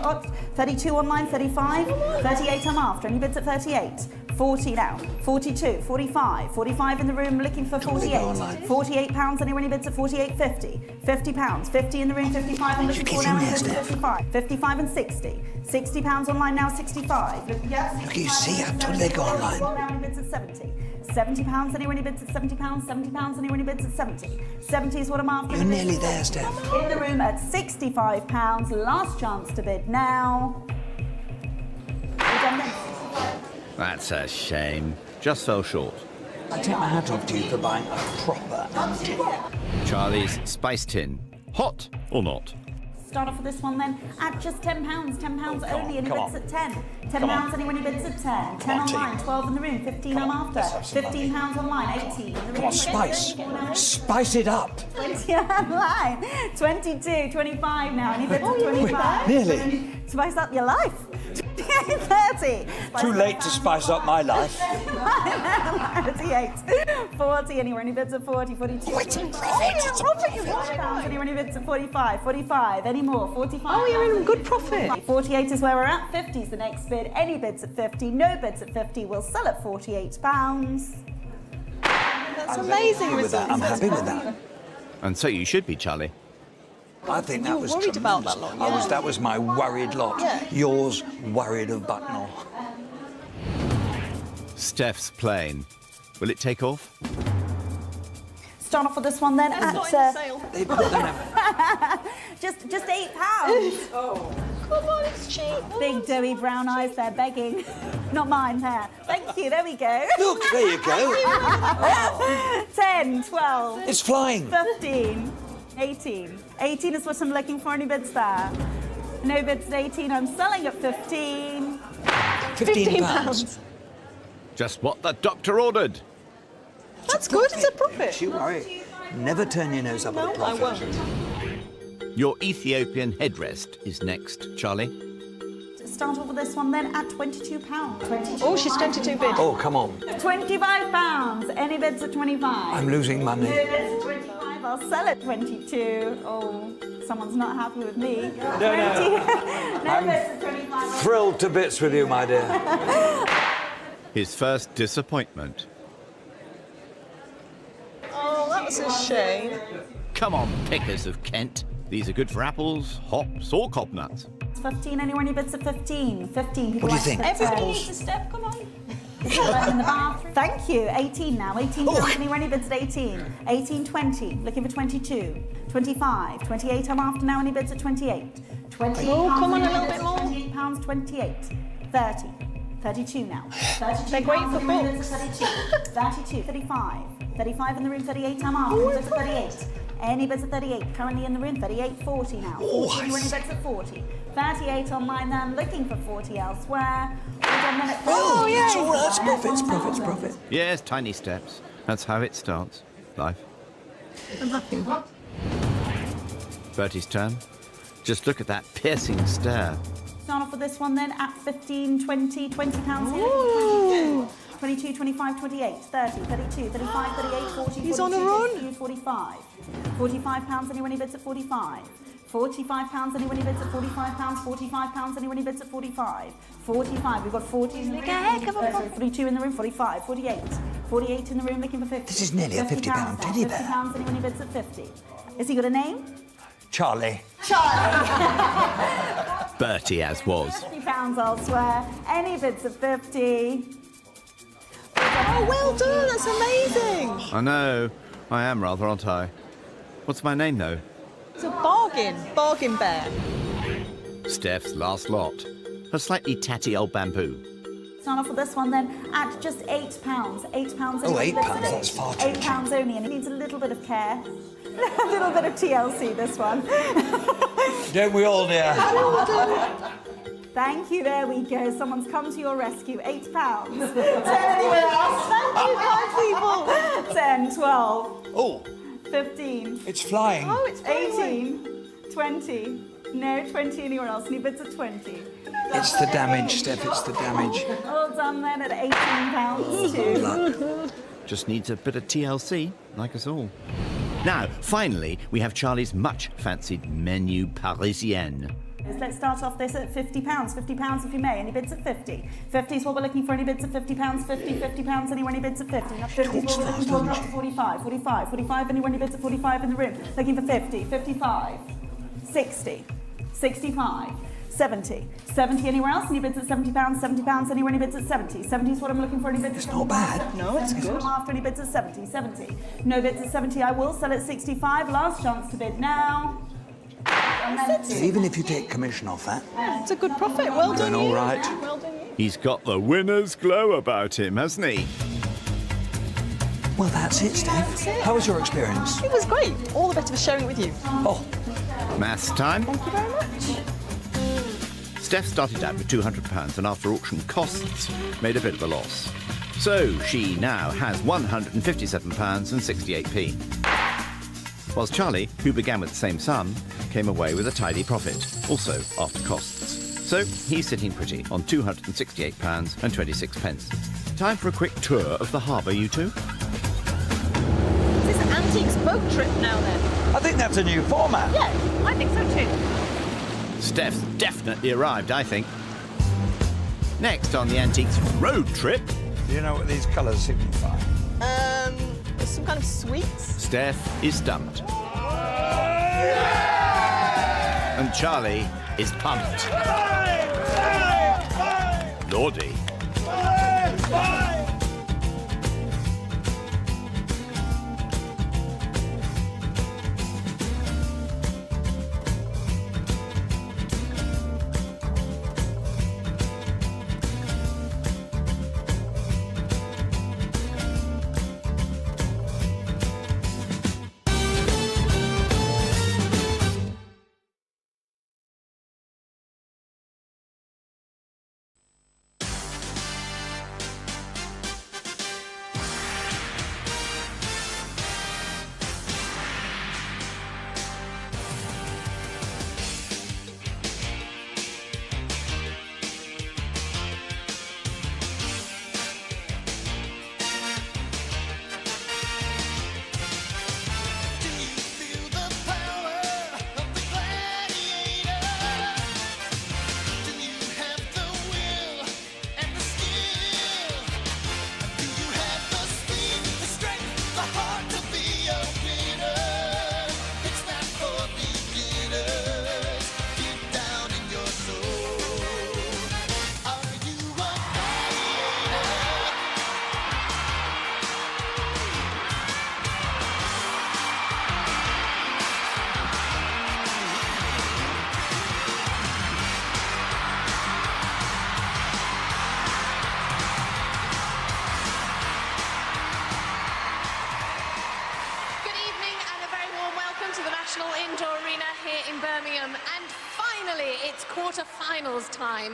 32 online, 35, 38 I'm after. Any bids at 38? 40 now, 42, 45, 45 in the room looking for 48. £48 anywhere, any bids at 48, 50. £50, 50 in the room, 55 I'm looking for now, 55. 55 and 60. £60 online now, 65. Yes. Look, you see, I told you they go online. Now any bids at 70. £70 anywhere, any bids at £70, £70 anywhere, any bids at 70. 70 is what I'm after. You're nearly there, Steph. In the room at £65, last chance to bid now. All done then. That's a shame. Just fell short. I take my hat off to you for buying a proper antique. Charlie's spice tin. Hot or not? Start off with this one then at just £10. £10 only, any bids at 10. £10 anywhere, any bids at 10. 10 online, 12 in the room, 15 I'm after. £15 online, 18 in the room. Come on, spice. Spice it up. 20 online, 22, 25 now, any bids at 25. Nearly. Spice up your life. 30. Too late to spice up my life. 38. 40, anywhere, any bids at 40, 42. Oh, it's a profit. It's a £40, anywhere, any bids at 45, 45, any more, 45. Oh, you're in good profit. 48 is where we're at, 50 is the next bid. Any bids at 50, no bids at 50, we'll sell at £48. That's amazing results. I'm happy with that. And so you should be, Charlie. I think that was worried tremendous. about that lot, yeah. That was my worried lot. Yeah. Yours worried of Bucknell. Steph's plane. Will it take off? Start off with this one then at They put them just £8. Oh, come on, it's cheap. Big doughy brown eyes, they're begging. Not mine, there. Thank you, there we go. Look, there you go. 10, 12. It's flying. 15, 18. 18 is what I'm looking for, any bids there? No bids at 18, I'm selling at 15. £15. Just what the doctor ordered. That's good, it's a profit. Don't you worry. Never turn your nose up at a profit. I won't. Your Ethiopian headrest is next, Charlie. Start off with this one then at £22. 22. Oh, she's 22 bid. Oh, come on. £25. Any bids at 25? I'm losing money. No bids at 25. I'll sell at 22. Oh, someone's not happy with me. No. No I'm bids at 25. thrilled to bits with you, my dear. His first disappointment. Oh, that was a shame. Come on, pickers of Kent. These are good for apples, hops or cobnuts. 15, anyone any bids at 15? 15 people. What do you think? Everybody Apples? needs a step, come on. Right in the bath. Thank you. 18 now. 18 pounds. Any bids at 18? 18, 20. Looking for 22. 25. 28. I'm after now. Any bids at 28? 28. Oh, come on a little bit more. 28 pounds. 28. 30. 32 now. 32. They're great for books. 32. 32. 35. 35 in the room. 38. I'm after. Any bids at 38? Any bids at 38? Currently in the room. 38. 40 now. 40. Any bids at 40? 38 online then, looking for 40 elsewhere. Oh, yeah. It's all right. It's profit, it's profit, it's profit. Yes, tiny steps. That's how it starts. Life. I'm happy. Bertie's turn. Just look at that piercing stare. Start off with this one then at 15, 20, 20 pounds. 22, 25, 28, 30, 32, 35, 38, 40, He's 42, on a run. 50, 45. 45 pounds, anyone who bids at 45. 45 pounds, anyone who bids at 45 pounds. 45 pounds, anyone who bids at 45. 45, we've got 40 in the room. 42 in the room, 45, 48. 48 in the room, looking for 50. This is nearly a £50 teddy bear. 50 pounds, anyone who bids at 50. Has he got a name? Charlie. Bertie as was. 50 pounds elsewhere. Any bids at 50. Oh, well done, that's amazing. I know. I am rather, aren't I? What's my name, though? It's a bargain bear. Steph's last lot. A slightly tatty old bamboo. Start off with this one then at just £8. £8. Oh, £8, that's far too cheap. £8 only, and it needs a little bit of care. A little bit of TLC, this one. Don't we all, dear? Thank you, there we go. Someone's come to your rescue. £8. 10 anywhere else. Thank you, kind people. 10, 12. Oh. 15. It's flying. Oh, it's 18. 20. No, 20 anywhere else. Any bids at 20. It's the damage, Steph, it's the damage. All done then at £18 too. Just needs a bit of TLC, like us all. Now, finally, we have Charlie's much-fancied menu parisienne. Let's start off this at £50. £50 if you may. Any bids at 50? 50 is what we're looking for. Any bids at £50? 50, £50. Anyone any bids at 50? Not 50 is what we're looking for. Up to 45. 45. 45. Anyone any bids at 45 in the room? Looking for 50. 55. 60. 65. 70. 70 anywhere else? Any bids at £70? £70. Anyone any bids at 70? 70 is what I'm looking for. Any bids at 70? Not bad. No, it's good. I'm after any bids at 70. 70. No bids at 70. I will sell at 65. Last chance to bid now. Even if you take commission off that. It's a good profit. Well done, all you. right. Well done, you. He's got the winner's glow about him, hasn't he? Well, that's it, Steph. How was your experience? It was great. All the better for sharing it with you. Oh. Maths time. Thank you very much. Steph started out with £200 and after auction costs made a bit of a loss. So she now has £157.68. Whilst Charlie, who began with the same sum, came away with a tidy profit, also after costs. So he's sitting pretty on £268.26. Time for a quick tour of the harbour, you two. Is this an antiques boat trip now then? I think that's a new format. Yeah, I think so too. Steph's definitely arrived, I think. Next on the Antiques road trip... Do you know what these colours signify? Some kind of sweets? Steph is stumped. And Charlie is pumped. Lordy. quarter-finals time.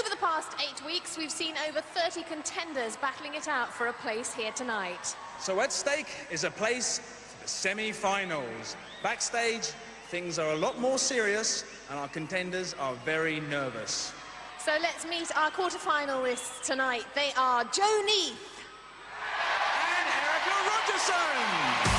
Over the past 8 weeks, we've seen over 30 contenders battling it out for a place here tonight. So at stake is a place for the semi-finals. Backstage, things are a lot more serious, and our contenders are very nervous. So let's meet our quarter-finalists tonight. They are Joe Neath and Erika Rogerson.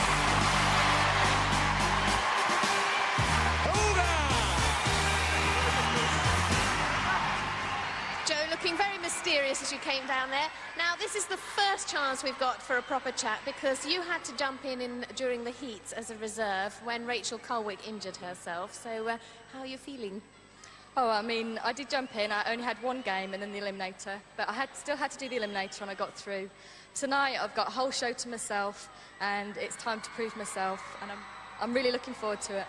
Joe, looking very mysterious as you came down there. Now, this is the first chance we've got for a proper chat because you had to jump in during the heats as a reserve when Rachel Colwick injured herself. So, how are you feeling? Oh, I mean, I did jump in. I only had one game and then the eliminator, but I still had to do the eliminator and I got through. Tonight, I've got a whole show to myself and it's time to prove myself and I'm really looking forward to it.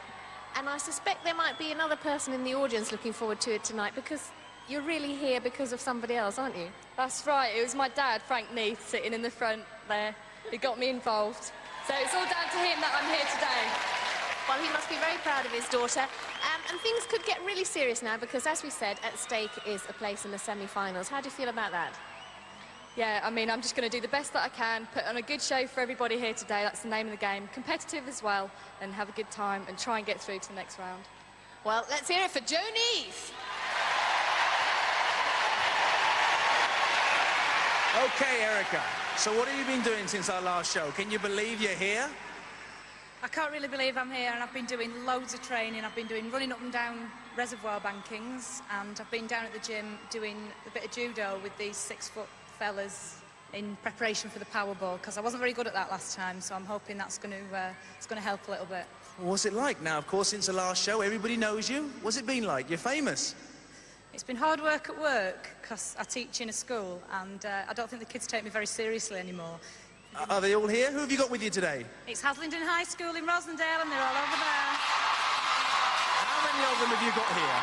And I suspect there might be another person in the audience looking forward to it tonight because you're really here because of somebody else, aren't you? That's right. It was my dad, Frank Neath, sitting in the front there, who got me involved. So it's all down to him that I'm here today. Well, he must be very proud of his daughter. And things could get really serious now because, as we said, at stake is a place in the semi-finals. How do you feel about that? Yeah, I mean, I'm just going to do the best that I can, put on a good show for everybody here today. That's the name of the game. Competitive as well, and have a good time and try and get through to the next round. Well, let's hear it for Joe Neath. Okay, Erika, so what have you been doing since our last show? Can you believe you're here? I can't really believe I'm here, and I've been doing loads of training. I've been doing running up and down reservoir bankings, and I've been down at the gym doing a bit of judo with these 6-foot fellas in preparation for the Powerball, because I wasn't very good at that last time, so I'm hoping that's going to help a little bit. What's it like? Now, of course, since the last show, everybody knows you. What's it been like? You're famous. It's been hard work at work, because I teach in a school, and I don't think the kids take me very seriously anymore. Are they all here? Who have you got with you today? It's Haslingden High School in Rosendale, and they're all over there. How many of them have you got here?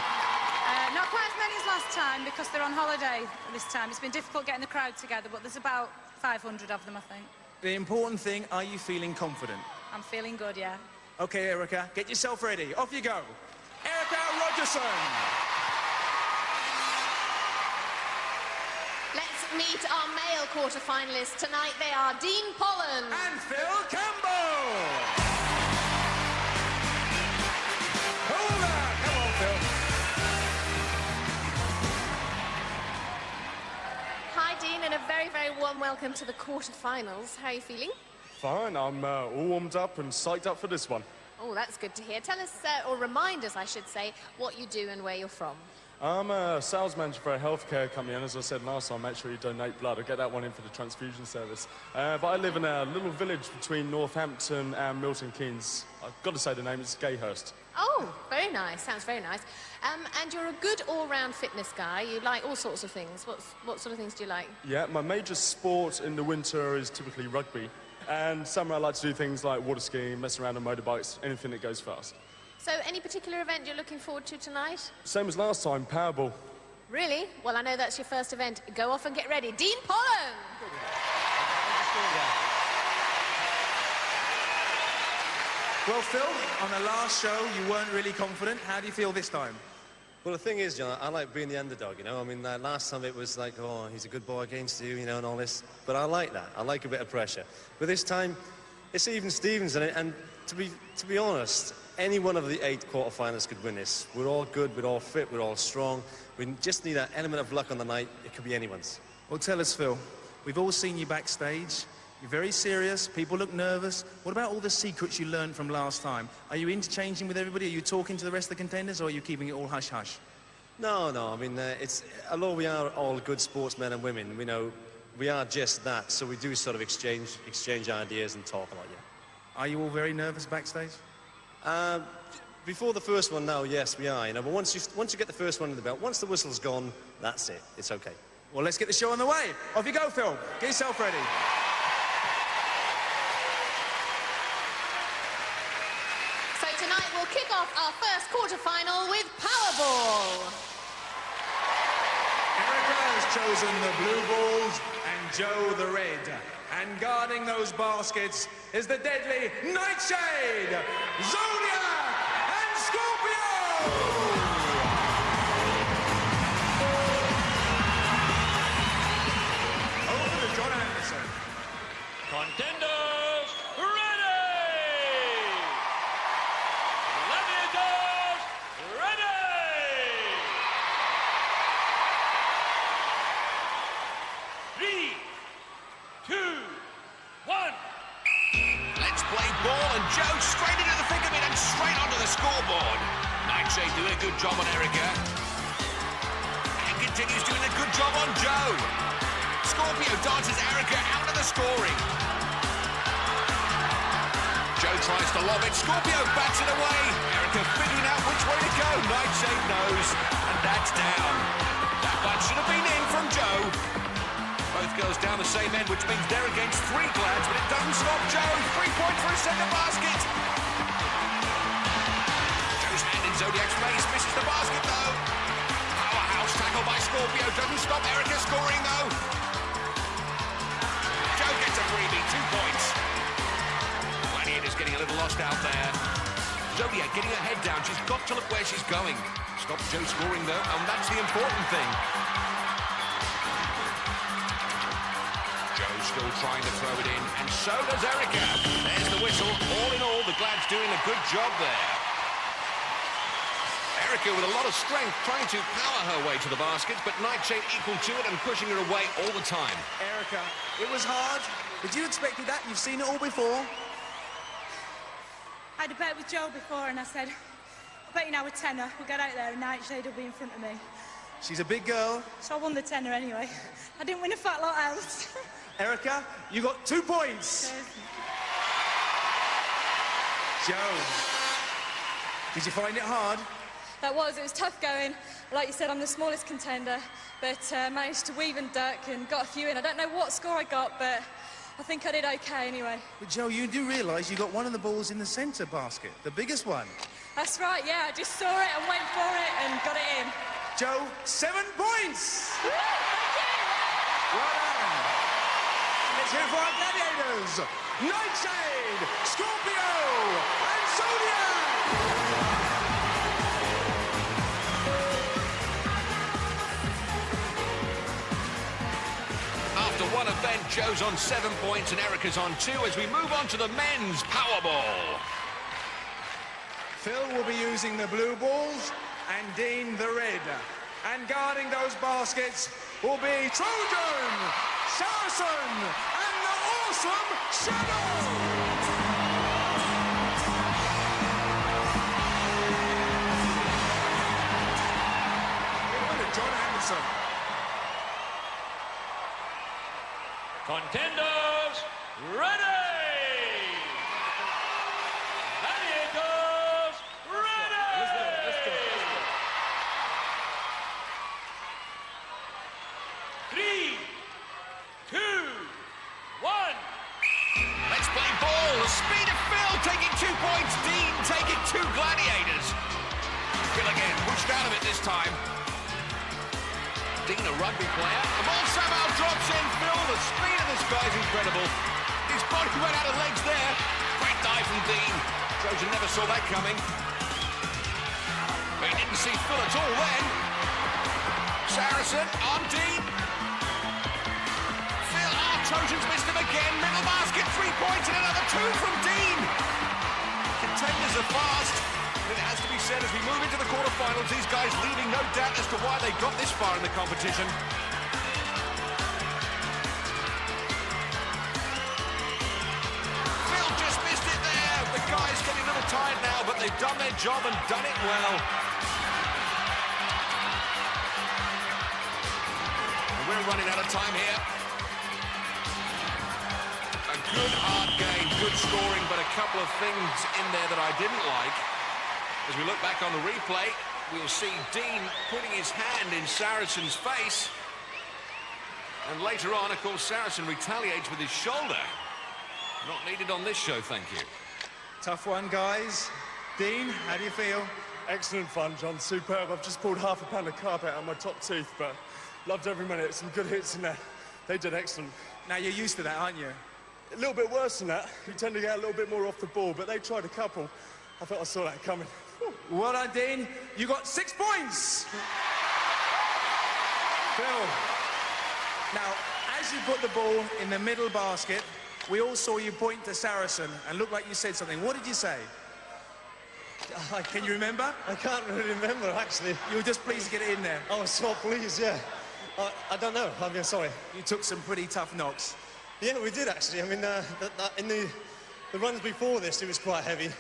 Not quite as many as last time, because they're on holiday this time. It's been difficult getting the crowd together, but there's about 500 of them, I think. The important thing, are you feeling confident? I'm feeling good, yeah. Okay, Erika, get yourself ready. Off you go. Erika Rogerson. Let's meet our male quarter-finalists tonight. They are Dean Pollen and Phil Campbell. Hold on. Come on, Phil. Hi, Dean, and a very, very warm welcome to the quarter-finals. How are you feeling? Fine. I'm all warmed up and psyched up for this one. Oh, that's good to hear. Tell us, or remind us, I should say, what you do and where you're from. I'm a sales manager for a healthcare company, and as I said last time, make sure you donate blood. I'll get that one in for the transfusion service. But I live in a little village between Northampton and Milton Keynes. I've got to say the name, it's Gayhurst. Oh, very nice. Sounds very nice. And you're a good all-round fitness guy. You like all sorts of things. What sort of things do you like? Yeah, my major sport in the winter is typically rugby. And summer I like to do things like water skiing, mess around on motorbikes, anything that goes fast. So, any particular event you're looking forward to tonight? Same as last time, Powerball. Really? Well, I know that's your first event. Go off and get ready. Dean Pollen! Well, Phil, on the last show, you weren't really confident. How do you feel this time? Well, the thing is, John, I like being the underdog, you know? I mean, last time it was like, oh, he's a good boy against you, you know, and all this. But I like that. I like a bit of pressure. But this time, it's even Stevens, and to be honest, any one of the 8 quarterfinalists could win this. We're all good, we're all fit, we're all strong. We just need that element of luck on the night. It could be anyone's. Well, tell us, Phil. We've all seen you backstage. You're very serious. People look nervous. What about all the secrets you learned from last time? Are you interchanging with everybody? Are you talking to the rest of the contenders, or are you keeping it all hush-hush? No. I mean, although we are all good sportsmen and women, we know we are just that. So we do sort of exchange ideas and talk a lot, yeah. Are you all very nervous backstage? Before the first one now, yes, we are, you know, but once you get the first one in the belt, once the whistle's gone, that's it. It's okay. Well, let's get the show on the way. Off you go, Phil. Get yourself ready. So tonight we'll kick off our first quarter-final with Powerball. Erika has chosen the blue balls and Joe the red. And guarding those baskets is the deadly Nightshade, Zodiac, and Scorpio! Nightshade doing a good job on Erika. And continues doing a good job on Joe. Scorpio dances Erika out of the scoring. Joe tries to lob it. Scorpio bats it away. Erika figuring out which way to go. Nightshade knows. And that's down. That one should have been in from Joe. Both girls down the same end, which means they're against 3 Glads, but it doesn't stop Joe. 3 points for his second basket. Joe's hand in Zodiac's face, misses the basket though. Powerhouse tackle by Scorpio, doesn't stop Erika scoring though. Joe gets a freebie, 2 points. Gladiator's getting a little lost out there. Zodiac getting her head down, she's got to look where she's going. Stop Joe scoring though, and that's the important thing. Joe's still trying to throw it in, and so does Erika. There's the whistle. All in all, the Glads doing a good job there. Erika with a lot of strength trying to power her way to the basket, but Nightshade equal to it and pushing her away all the time. Erika, it was hard, but you expected that? You've seen it all before? I had a bet with Joe before and I said, I bet you now a tenner, we'll get out there and Nightshade will be in front of me. She's a big girl. So I won the tenner anyway. I didn't win a fat lot else. Erika, you got 2 points. Joe, did you find it hard? It was tough going. Like you said, I'm the smallest contender, but managed to weave and duck and got a few in. I don't know what score I got, but I think I did okay anyway. But Joe, you do realise you got one of the balls in the centre basket, the biggest one. That's right, yeah, I just saw it and went for it and got it in. Joe, 7 points! Woo, thank you! Well done! Let's hear it for our Gladiators! Nightshade, Scorpio, and Zodiac! After one event, Joe's on 7 points and Erika's on 2 as we move on to the men's Powerball. Phil will be using the blue balls and Dean the red. And guarding those baskets will be Trojan, Saracen, and the awesome Shadow! John Anderson. Contenders, ready! Gladiators, ready! Let's go. 3, 2, 1. Let's play ball. The speed of Phil taking 2 points. Dean taking 2 Gladiators. Phil again, pushed out of it this time. Dean, a rugby player. The ball somehow drops in. Phil, the speed of this guy is incredible. His body went out of legs there. Great dive from Dean. Trojan never saw that coming. But he didn't see Phil at all then. Saracen on Dean. Phil, Trojan's missed him again. Middle basket, 3 points and another 2 from Dean. Contenders are fast. It has to be said, as we move into the quarterfinals, these guys leaving no doubt as to why they got this far in the competition. Phil just missed it there. The guys getting a little tired now, but they've done their job and done it well. And we're running out of time here. A good hard game, good scoring, but a couple of things in there that I didn't like. As we look back on the replay, we'll see Dean putting his hand in Saracen's face. And later on, of course, Saracen retaliates with his shoulder. Not needed on this show, thank you. Tough one, guys. Dean, how do you feel? Excellent fun, John. Superb. I've just pulled half a pound of carpet out of my top teeth, but loved every minute. Some good hits in there. They did excellent. Now, you're used to that, aren't you? A little bit worse than that. You tend to get a little bit more off the ball, but they tried a couple. I thought I saw that coming. Well done, Dean. You got 6 points. Phil, now, as you put the ball in the middle basket, we all saw you point to Saracen and looked like you said something. What did you say? Can you remember? I can't really remember, actually. You were just pleased to get it in there. I was so pleased, yeah. I don't know. I mean, sorry. You took some pretty tough knocks. Yeah, we did, actually. I mean, in the runs before this, it was quite heavy.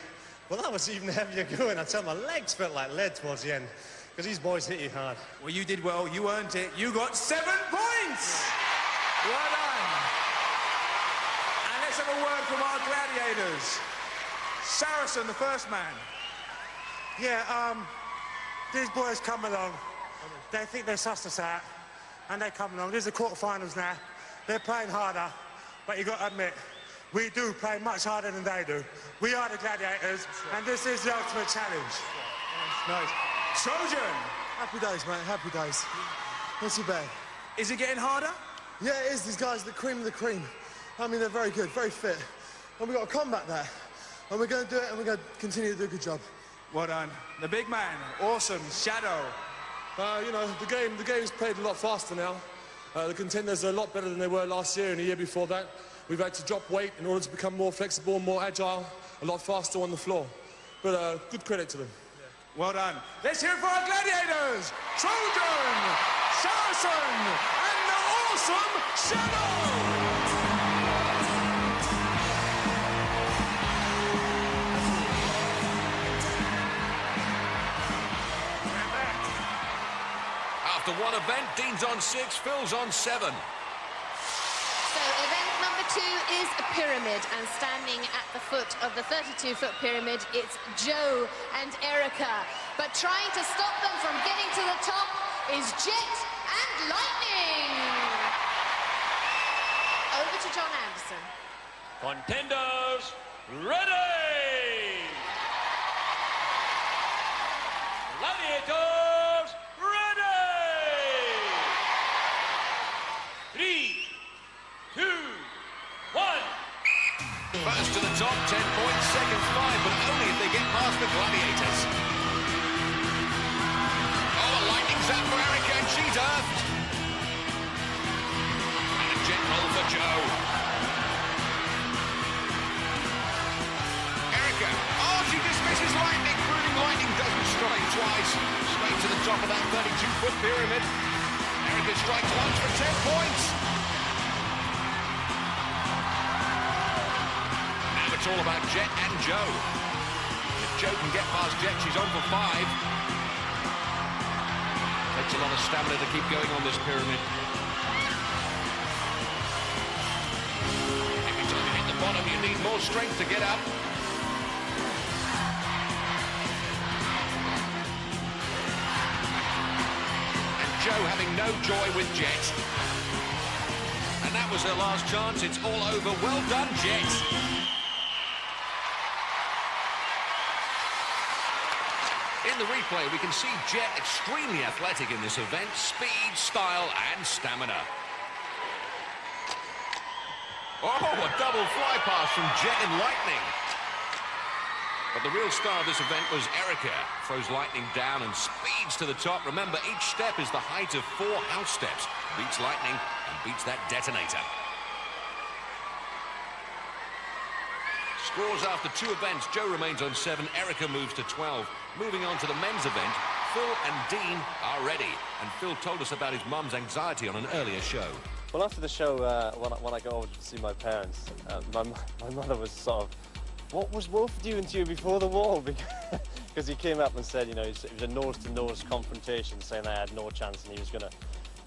Well, that was even heavier going. I tell you, my legs felt like lead towards the end, because these boys hit you hard. Well, you did well. You earned it. You got 7 points. Well done. And let's have a word from our gladiators. Saracen, the first man. Yeah, these boys come along. They think they sussed us out, and they come along. These are quarterfinals now. They're playing harder, but you've got to admit, we do play much harder than they do. We are the gladiators, and this is the ultimate challenge. Nice. Trojan! Happy days, mate, happy days. Not too bad. Is it getting harder? Yeah, it is. These guys are the cream of the cream. I mean, they're very good, very fit. And we've got to combat that. And we're going to do it, and we're going to continue to do a good job. Well done. The big man, awesome, Shadow. You know, the game's played a lot faster now. The contenders are a lot better than they were last year and the year before that. We've had to drop weight in order to become more flexible, more agile, a lot faster on the floor. But good credit to them. Yeah. Well done. Let's hear it for our gladiators. Trojan, Saracen, and the awesome Shadow. After one event, Dean's on 6, Phil's on 7. So event number 2 is a pyramid, and standing at the foot of the 32-foot pyramid, it's Joe and Erika. But trying to stop them from getting to the top is Jet and Lightning. Over to John Anderson. Contenders, ready! Gladiators, ready! 3, 2, 1. First to the top, 10 points, seconds 5, but only if they get past the gladiators. Oh, a lightning zap for Erika, and she's earthed. And a jet roll for Joe. Erika, oh, she dismisses lightning. Proving lightning doesn't strike twice. Straight to the top of that 32-foot pyramid. Erika strikes once for 10 points. Now it's all about Jet and Joe. If Joe can get past Jet, she's on for 5. Takes a lot of stamina to keep going on this pyramid. Every time you hit the bottom, you need more strength to get up. Joe having no joy with Jet. And that was her last chance. It's all over. Well done, Jet. In the replay, we can see Jet extremely athletic in this event. Speed, style, and stamina. Oh, a double fly pass from Jet and Lightning. But the real star of this event was Erika. Throws Lightning down and speeds to the top. Remember, each step is the height of 4 house steps. Beats Lightning and beats that detonator. Scores after 2 events. Joe remains on 7. Erika moves to 12. Moving on to the men's event, Phil and Dean are ready. And Phil told us about his mum's anxiety on an earlier show. Well, after the show, when I got over to see my parents, my mother was sort of, what was Wolf doing to you before the wall? Because he came up and said, you know, it was a nose-to-nose confrontation, saying I had no chance and he was going to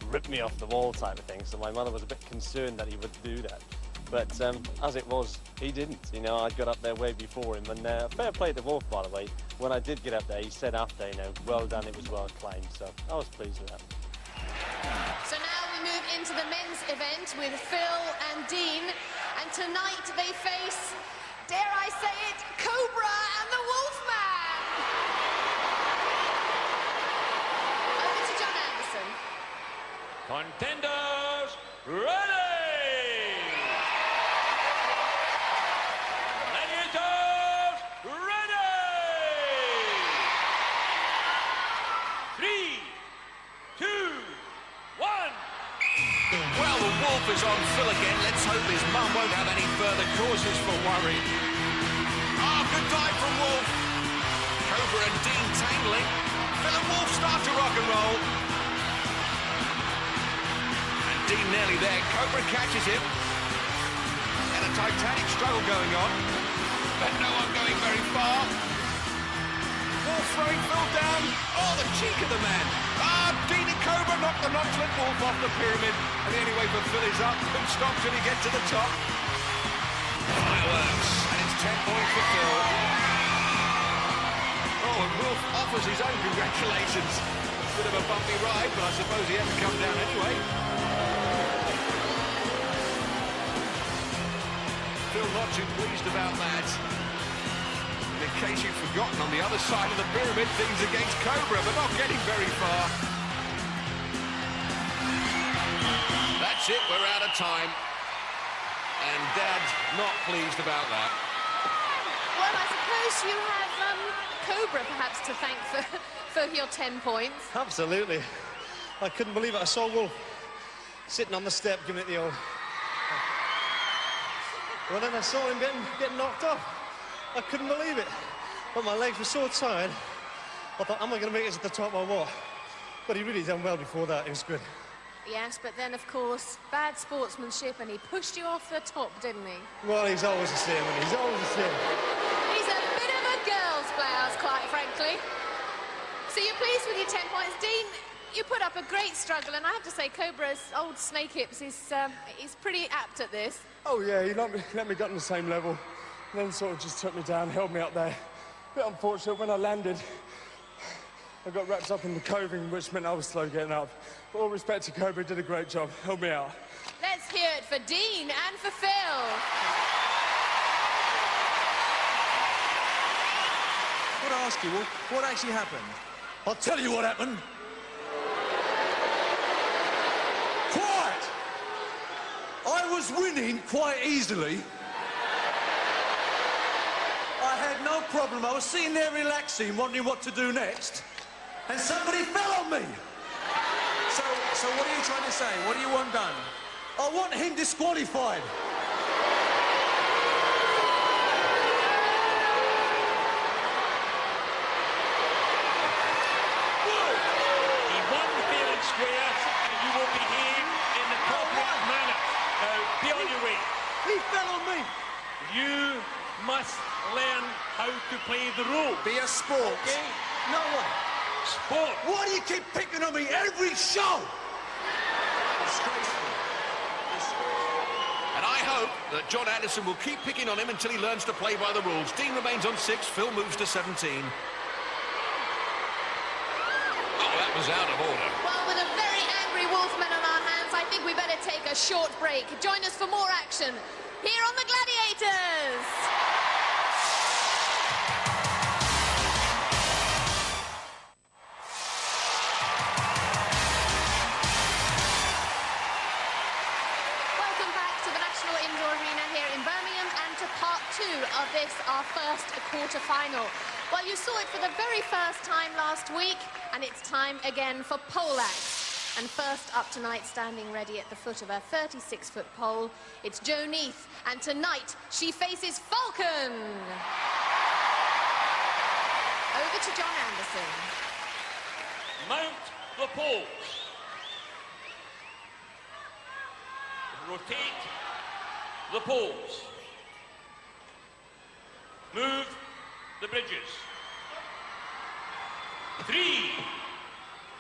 rip me off the wall type of thing. So my mother was a bit concerned that he would do that. But as it was, he didn't. You know, I got up there way before him. And fair play to Wolf, by the way. When I did get up there, he said after, you know, well done, it was well climbed. So I was pleased with that. So now we move into the men's event with Phil and Dean. And tonight they face, dare I say it, Cobra and the Wolfman. Over to John Anderson. Contenders, ready! Gladiators, ready! 3, 2, 1. Well, the Wolf is on Phil again. Let's hope his mum won't have any further causes for worry. Oh, good dive from Wolf. Cobra and Dean tangling. Phil and Wolf start to rock and roll. And Dean nearly there. Cobra catches him. And a titanic struggle going on. But no one going very far. throwing Phil down. Oh, the cheek of the man. Dean and Cobra knocked the Eye-Solent wolf off the pyramid. And the only way for Phil is up. Who stops till he gets to the top? Fireworks. And it's 10 points for Phil. Oh, and Wolf offers his own congratulations. Bit of a bumpy ride, but I suppose he had to come down anyway. Phil not too pleased about that. And in case you've forgotten, on the other side of the pyramid, things against Cobra, but not getting very far. That's it, we're out of time. And Dad's not pleased about that. Well, I suppose you have Cobra perhaps to thank for your 10 points. Absolutely. I couldn't believe it. I saw Wolf sitting on the step giving it the old... Well, then I saw him getting knocked off. I couldn't believe it. But my legs were so tired, I thought, am I going to make it to the top or what? But he really done well before that. It was good. Yes, but then, of course, bad sportsmanship, and he pushed you off the top, didn't he? Well, he's always the same, and he's always the same. He's a bit of a girl's blouse, quite frankly. So you're pleased with your 10 points. Dean, you put up a great struggle, and I have to say, Cobra's old snake hips is he's pretty apt at this. Oh, yeah, he let me get on the same level, and then sort of just took me down, held me up there. Bit unfortunate, when I landed, I got wrapped up in the coving, which meant I was slow getting up. But all respect to Cobra, did a great job, held me out. Let's hear it for Dean and for Phil. I've got to ask you, what actually happened? I'll tell you what happened. Quiet! I was winning quite easily. I had no problem. I was sitting there relaxing, wondering what to do next, and somebody fell on me. So what are you trying to say? What do you want done? I want him disqualified. He won fair and square, and you will behave in the appropriate manner. Now, be on your way. He fell on me. You must learn how to play the role. Be a sport. Okay? No way. Sport. Why do you keep picking on me every show? And I hope that John Anderson will keep picking on him until he learns to play by the rules. Dean remains on 6, Phil moves to 17. Oh, that was out of order. Well, with a very angry Wolfman on our hands, I think we better take a short break. Join us for more action here on the Gladiators. Part 2 of this, our first quarter-final. Well, you saw it for the very first time last week, and it's time again for poleaxe. And first up tonight, standing ready at the foot of her 36-foot pole, it's Jo Neath, and tonight she faces Falcon. Over to John Anderson. Mount the poles. Rotate the poles. Move the bridges. 3,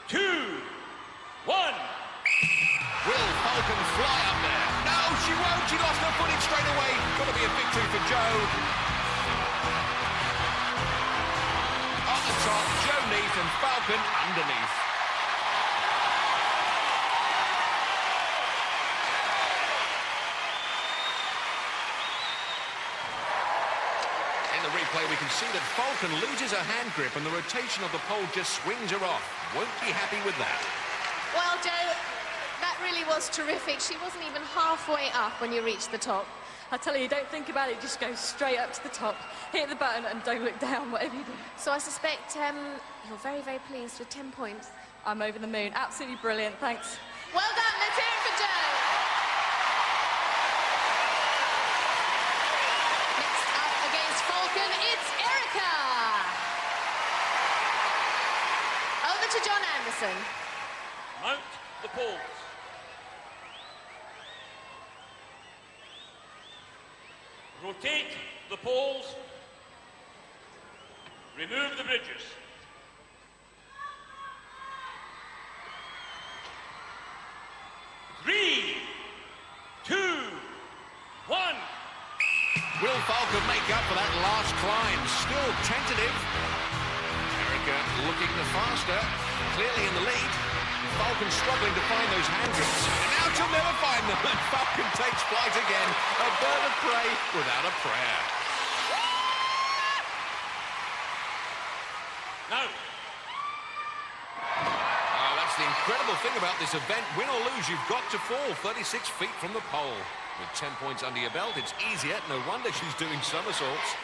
2, 1. Will Falcon fly up there? No, she won't. She lost her footing straight away. Got to be a victory for Jo. On the top, Jo Neath and Falcon underneath. Replay, we can see that Falcon loses her hand grip and the rotation of the pole just swings her off. Won't be happy with that. Well, Jo, that really was terrific. She wasn't even halfway up when you reached the top. I tell you, don't think about it, just go straight up to the top. Hit the button and don't look down, whatever you do. So I suspect you're very, very pleased with 10 points. I'm over the moon. Absolutely brilliant, thanks. Well done, let's hear it for Jo. Falcon, it's Erika. Over to John Anderson. Mount the poles. Rotate the poles. Remove the bridges. Will Falcon make up for that last climb? Still tentative. Erika looking the faster, clearly in the lead. Falcon struggling to find those hand grips. And now she'll never find them. And Falcon takes flight again. A bird of prey without a prayer. No. That's the incredible thing about this event. Win or lose, you've got to fall 36 feet from the pole. With 10 points under your belt, it's easier. No wonder she's doing somersaults.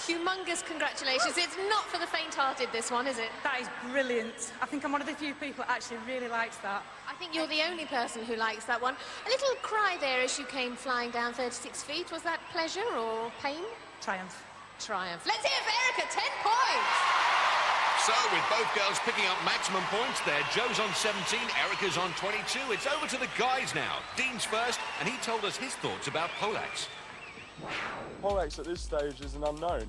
Humongous congratulations. It's not for the faint-hearted, this one, is it? That is brilliant. I think I'm one of the few people that actually really likes that. I think you're the only person who likes that one. A little cry there as you came flying down 36 feet. Was that pleasure or pain? Triumph. Triumph. Let's hear it for Erika, 10 points. So, with both girls picking up maximum points there, Joe's on 17, Erika's on 22. It's over to the guys now. Dean's first, and he told us his thoughts about poleaxe. Poleaxe at this stage is an unknown.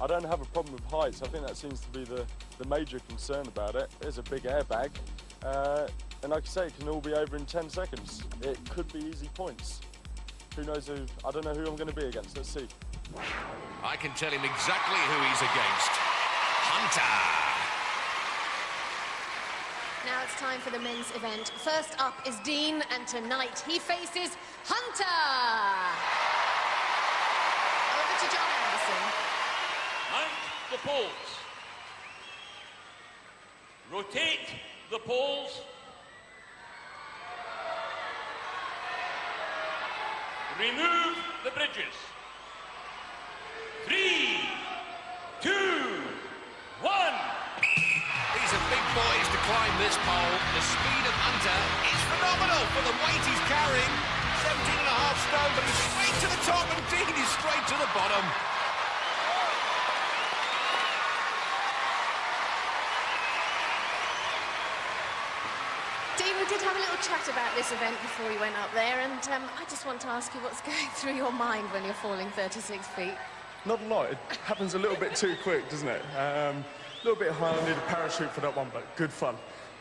I don't have a problem with heights. I think that seems to be the major concern about it. There's a big airbag, and like I say, it can all be over in 10 seconds. It could be easy points. Who knows who? I don't know who I'm going to be against. Let's see. I can tell him exactly who he's against. Hunter. Now it's time for the men's event. First up is Dean, and tonight he faces Hunter. Over to John Anderson. Mount the poles. Rotate the poles. Remove the bridges. 3, 2, 1. These are big boys to climb this pole. The speed of Hunter is phenomenal for the weight he's carrying. 17.5 stone, but he's straight to the top, and Dean is straight to the bottom. Dean, we did have a little chat about this event before you went up there, and I just want to ask you what's going through your mind when you're falling 36 feet. Not a lot. It happens a little bit too quick, doesn't it? A little bit high. I need a parachute for that one, but good fun.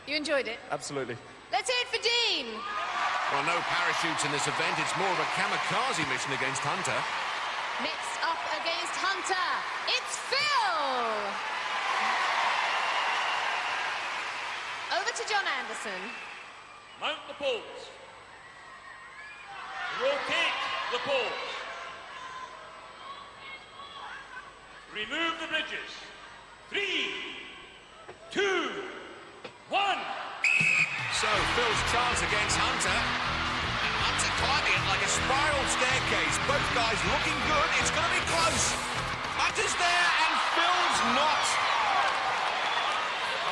You enjoyed it? Absolutely. Let's hear it for Dean. Well, no parachutes in this event. It's more of a kamikaze mission against Hunter. Next up against Hunter, it's Phil. Over to John Anderson. Mount the poles. Rotate the poles. Remove the bridges. 3, 2, 1. So, Phil's chance against Hunter. And Hunter climbing it like a spiral staircase. Both guys looking good. It's going to be close. Hunter's there and Phil's not.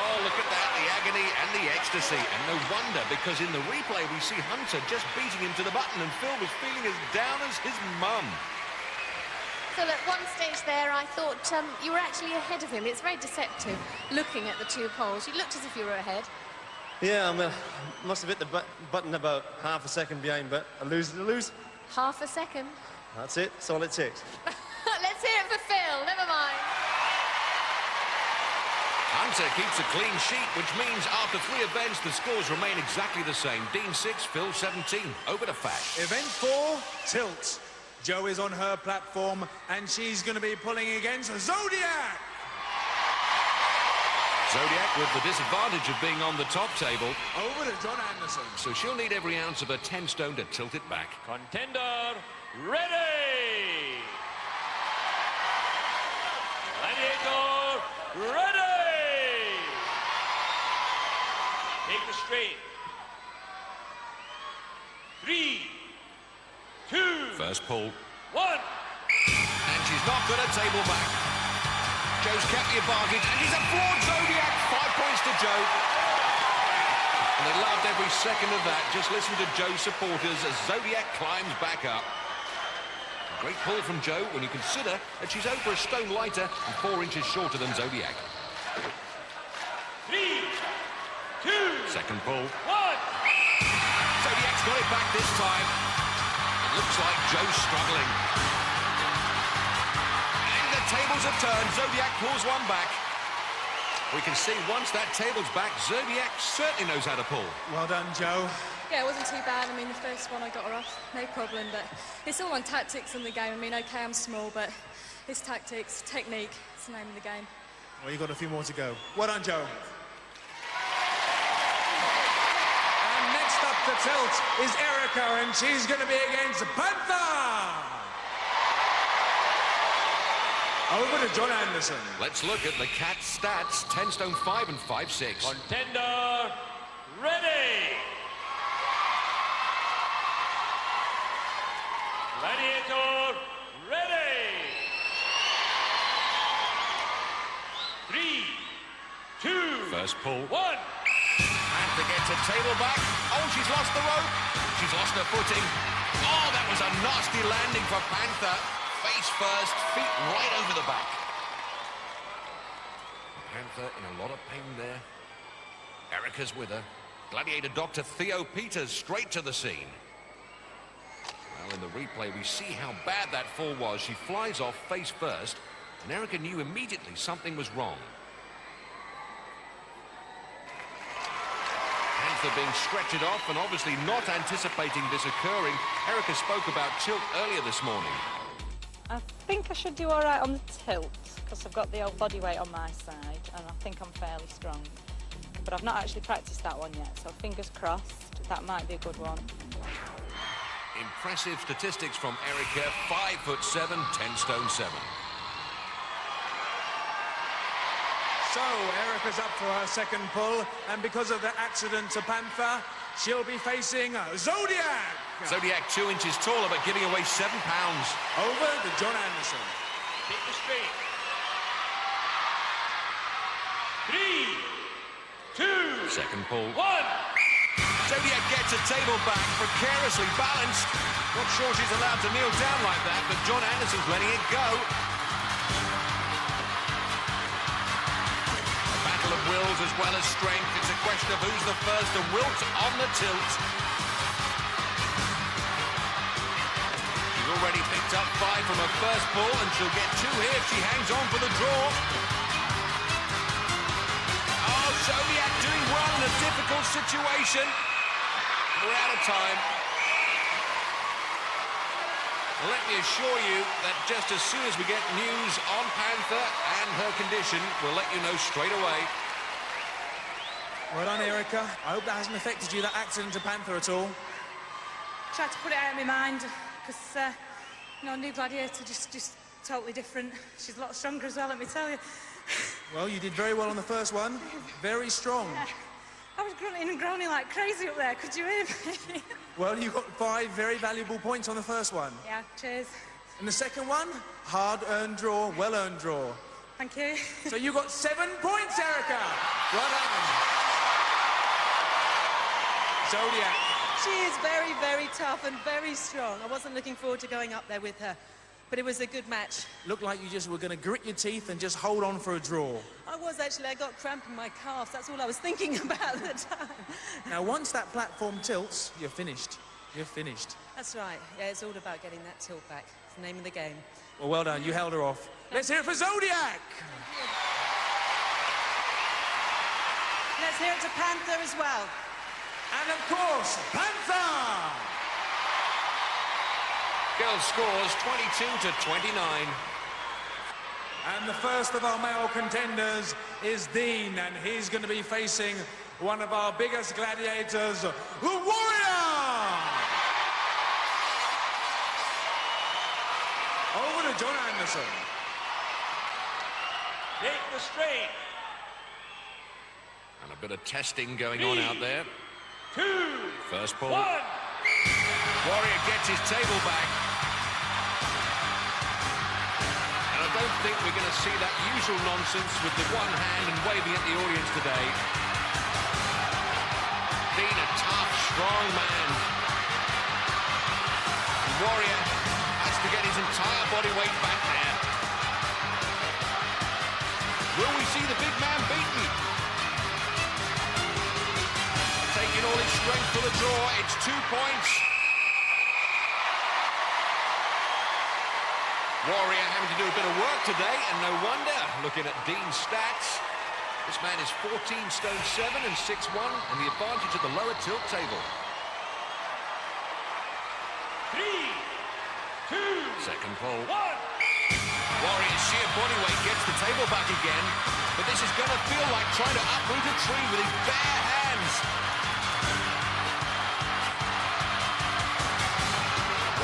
Oh, look at that, the agony and the ecstasy. And no wonder, because in the replay we see Hunter just beating him to the button, and Phil was feeling as down as his mum. Phil, at one stage there, I thought you were actually ahead of him. It's very deceptive, looking at the two poles. You looked as if you were ahead. Yeah, I mean, must have hit the button about half a second behind, but I lose. Half a second. That's it. That's all it takes. Let's hear it for Phil. Never mind. Hunter keeps a clean sheet, which means after 3 events, the scores remain exactly the same. Dean 6, Phil 17. Over to Fash. Event 4, tilt. Jo is on her platform, and she's going to be pulling against Zodiac. Zodiac with the disadvantage of being on the top table. Over to John Anderson. So she'll need every ounce of her 10 stone to tilt it back. Contender, ready! Gladiator, ready! Take the straight. 3, 2, First pull. 1. And she's not got her table back. Joe's kept the advantage, and she's a floored Zodiac. 5 points to Joe. And they loved every second of that. Just listen to Joe's supporters as Zodiac climbs back up. A great pull from Joe when you consider that she's over a stone lighter and 4 inches shorter than Zodiac. 3, 2, Second pull. 1. Zodiac's got it back this time. It looks like Joe's struggling. And the tables have turned. Zodiac pulls one back. We can see once that table's back, Zodiac certainly knows how to pull. Well done, Joe. Yeah, it wasn't too bad. I mean, the first one I got her off, no problem, but it's all on tactics in the game. I mean, OK, I'm small, but it's tactics, technique, it's the name of the game. Well, you've got a few more to go. Well done, Joe. And next up to tilt is Erika, and she's going to be against Panther. Over to John Anderson. Let's look at the Cat's stats. 10 stone 5 and 5'6". Contender, ready! Gladiator, ready! 3, 2, First pull. 1. Panther gets a table back. Oh, she's lost the rope. She's lost her footing. Oh, that was a nasty landing for Panther. Face first, feet right over the back. Panther in a lot of pain there. Erika's with her. Gladiator Dr. Theo Peters straight to the scene. Well, in the replay, we see how bad that fall was. She flies off face first, and Erika knew immediately something was wrong. Panther being stretched off and obviously not anticipating this occurring. Erika spoke about tilt earlier this morning. I think I should do all right on the tilt because I've got the old body weight on my side and I think I'm fairly strong. But I've not actually practiced that one yet, so fingers crossed, that might be a good one. Impressive statistics from Erika, 5'7", 10 stone 7. So, Erika's up for her second pull, and because of the accident to Panther, she'll be facing Zodiac. Zodiac 2 inches taller, but giving away 7 pounds. Over to John Anderson. Keep the straight. 3, 2, Second pull. 1. Zodiac gets a table back, precariously balanced. Not sure she's allowed to kneel down like that, but John Anderson's letting it go. A battle of wills as well as strength. It's a question of who's the first to wilt on the tilt. She's already picked up 5 from her first pull, and she'll get 2 here if she hangs on for the draw. Oh, Zodiac doing well in a difficult situation. We're out of time. Let me assure you that just as soon as we get news on Panther and her condition, we'll let you know straight away. Well done, Erika. I hope that hasn't affected you, that accident to Panther, at all. Tried to put it out of my mind because, you know, new Gladiator, just totally different. She's a lot stronger as well, let me tell you. Well, you did very well on the first one. Very strong. Yeah. I was grunting and groaning like crazy up there. Could you hear me? Well, you got 5 very valuable points on the first one. Yeah, cheers. And the second one, hard-earned draw, well-earned draw. Thank you. So you got 7 points, Erika. Well done. Zodiac. She is very, very tough and very strong. I wasn't looking forward to going up there with her, but it was a good match. Looked like you just were going to grit your teeth and just hold on for a draw. I was actually. I got cramp in my calves. That's all I was thinking about at the time. Now, once that platform tilts, you're finished. You're finished. That's right. Yeah, it's all about getting that tilt back. It's the name of the game. Well, well done. You held her off. Let's hear it for Zodiac. Let's hear it to Panther as well. And of course, Panther! Girls scores 22-29. And the first of our male contenders is Dean, and he's going to be facing one of our biggest gladiators, the Warrior! Over to John Anderson. Take the straight. And a bit of testing going on out there. 2, First pull. 1. Warrior gets his table back. And I don't think we're going to see that usual nonsense with the one hand and waving at the audience today. Dean, a tough, strong man. And Warrior has to get his entire body weight back there. Will we see the big man beaten? Taking all his strength for the draw. It's 2 points. Warrior having to do a bit of work today, and no wonder, looking at Dean's stats. This man is 14 stone 7 and 6'1", and the advantage of the lower tilt table. 3, 2, second pull. 1. Warrior's sheer body weight gets the table back again, but this is going to feel like trying to uproot a tree with his bare hands.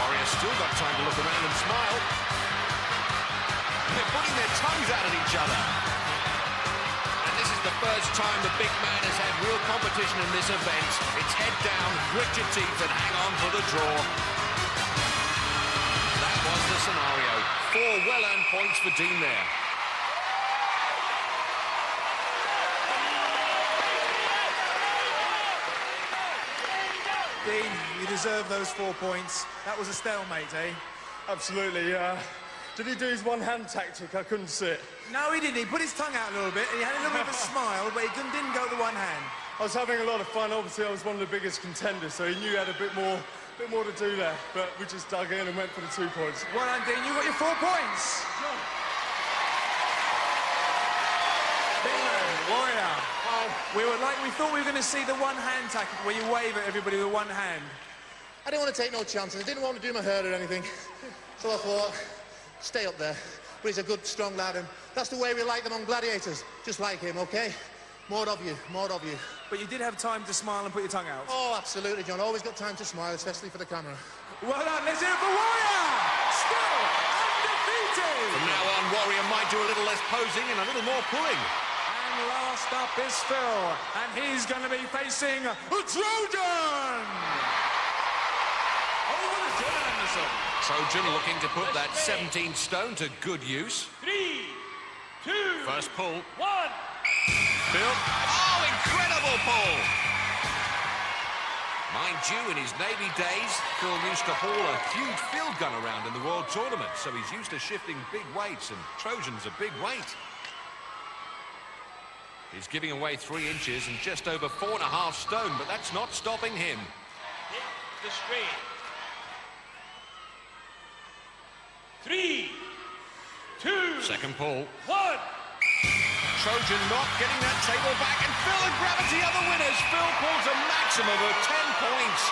Warrior's still got time to look around and smile. They're putting their tongues out at each other. And this is the first time the big man has had real competition in this event. It's head down, grit your teeth and hang on for the draw. That was the scenario. 4 well-earned points for Dean there. Dean, you deserve those 4 points. That was a stalemate, eh? Absolutely, yeah. Did he do his one-hand tactic? I couldn't see it. No, he didn't. He put his tongue out a little bit, and he had a little bit of a smile, but he didn't go the one hand. I was having a lot of fun. Obviously, I was one of the biggest contenders, so he knew he had a bit more to do there. But we just dug in and went for the 2 points. Well done, Dean. You got your 4 points. Big man, Warrior. We thought we were going to see the one-hand tactic where you wave at everybody with one hand. I didn't want to take no chances. I didn't want to do my hair or anything. So I thought, stay up there. But he's a good, strong lad, and that's the way we like them on Gladiators. Just like him, OK? More of you, more of you. But you did have time to smile and put your tongue out. Oh, absolutely, John. Always got time to smile, especially for the camera. Well done. Let's hear it for Warrior! Still undefeated! From now on, Warrior might do a little less posing and a little more pulling. And last up is Phil, and he's going to be facing Trojan! Over to John Anderson. Trojan looking to put that 17 stone to good use. 3, 2, first pull. 1. Phil. Oh, incredible pull! Mind you, in his Navy days, Phil used to haul a huge field gun around in the World Tournament, so he's used to shifting big weights, and Trojan's a big weight. He's giving away 3 inches and just over 4.5 stone, but that's not stopping him. Hit the straight. 3, 2, second pull. 1. Trojan not getting that table back, and Phil and Gravity are the winners. Phil pulls a maximum of 10 points.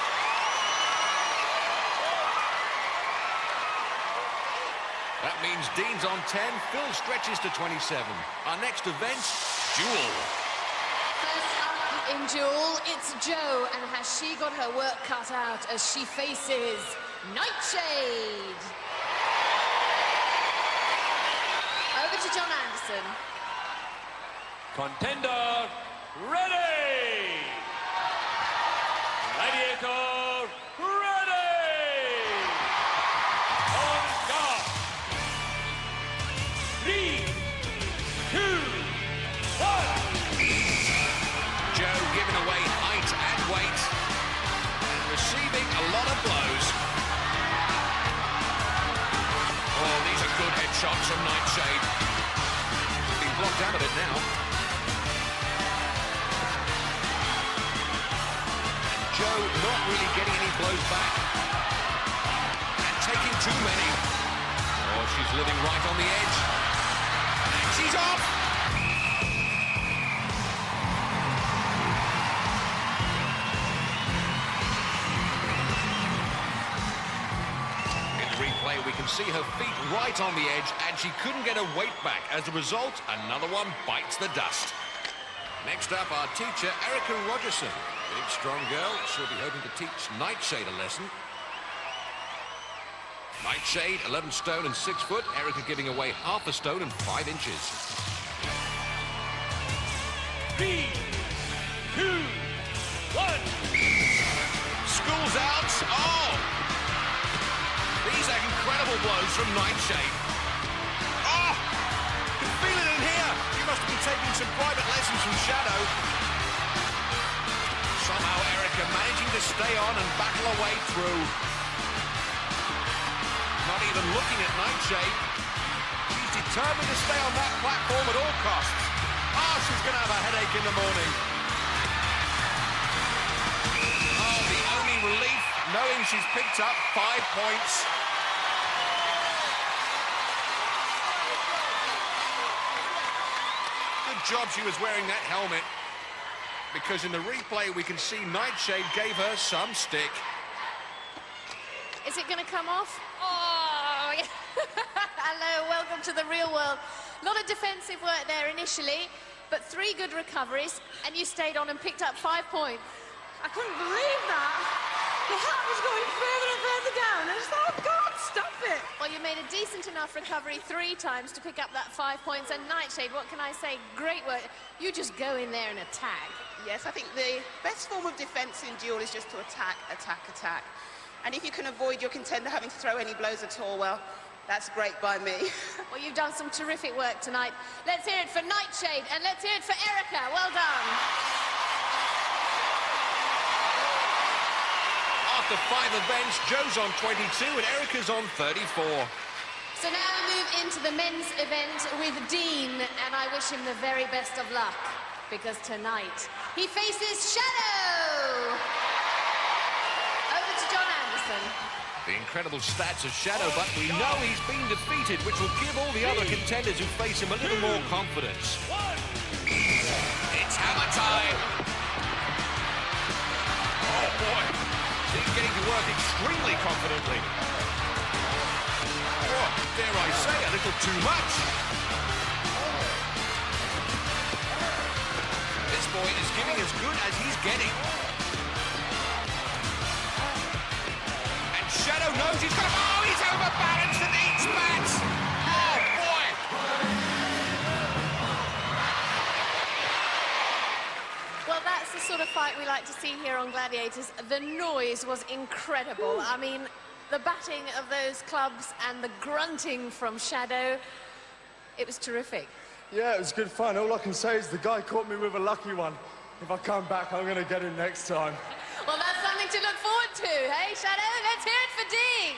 That means Dean's on 10, Phil stretches to 27. Our next event, Duel. First up in Duel, it's Jo, and has she got her work cut out as she faces Nightshade? Over to John Anderson. Contender, ready! Gladiator, ready! On guard! 3, 2, 1! Jo giving away height and weight, and receiving a lot of blows. Oh, these are good headshots from Nightshade. Being blocked out of it now. Jo not really getting any blows back. And taking too many. Oh, she's living right on the edge. And she's off! In the replay, we can see her feet right on the edge, and she couldn't get her weight back. As a result, another one bites the dust. Next up, our teacher, Erika Rogerson. Big, strong girl. She'll be hoping to teach Nightshade a lesson. Nightshade, 11 stone and 6 foot. Erika giving away half a stone and 5 inches. 3, 2, 1. School's out. Oh! These are incredible blows from Nightshade. Oh! You can feel it in here. You must have been taking some private lessons from Shadow. Somehow Erika managing to stay on and battle her way through. Not even looking at Nightshade. She's determined to stay on that platform at all costs. Oh, she's going to have a headache in the morning. Oh, the only relief, knowing she's picked up 5 points. Good job she was wearing that helmet, because in the replay we can see Nightshade gave her some stick. Is it going to come off? Oh, yeah. Hello, welcome to the real world. A lot of defensive work there initially, but 3 good recoveries, and you stayed on and picked up 5 points. I couldn't believe that. The hat was going further and further down. I just thought, oh, God, stop it. Well, you made a decent enough recovery 3 times to pick up that 5 points, and Nightshade, what can I say? Great work. You just go in there and attack. Yes, I think the best form of defence in duel is just to attack, attack, attack. And if you can avoid your contender having to throw any blows at all, well, that's great by me. Well, you've done some terrific work tonight. Let's hear it for Nightshade, and let's hear it for Erika. Well done. After 5 events, Joe's on 22 and Erika's on 34. So now we move into the men's event with Dean, and I wish him the very best of luck, because tonight he faces Shadow. Over to John Anderson. The incredible stats of Shadow, but we know he's been defeated, which will give all the other contenders who face him a little more confidence. It's hammer time. Oh, boy. He's getting to work extremely confidently. Oh, dare I say, a little too much. This boy is giving as good as he's getting. And Shadow knows he's got... Oh, he's overbalanced and eats bats. Oh, boy. Well, that's the sort of fight we like to see here on Gladiators. The noise was incredible. I mean, the batting of those clubs and the grunting from Shadow, it was terrific. Yeah, it was good fun. All I can say is the guy caught me with a lucky one. If I come back, I'm going to get him next time. Well, that's something to look forward to, hey, Shadow? Let's hear it for Dean.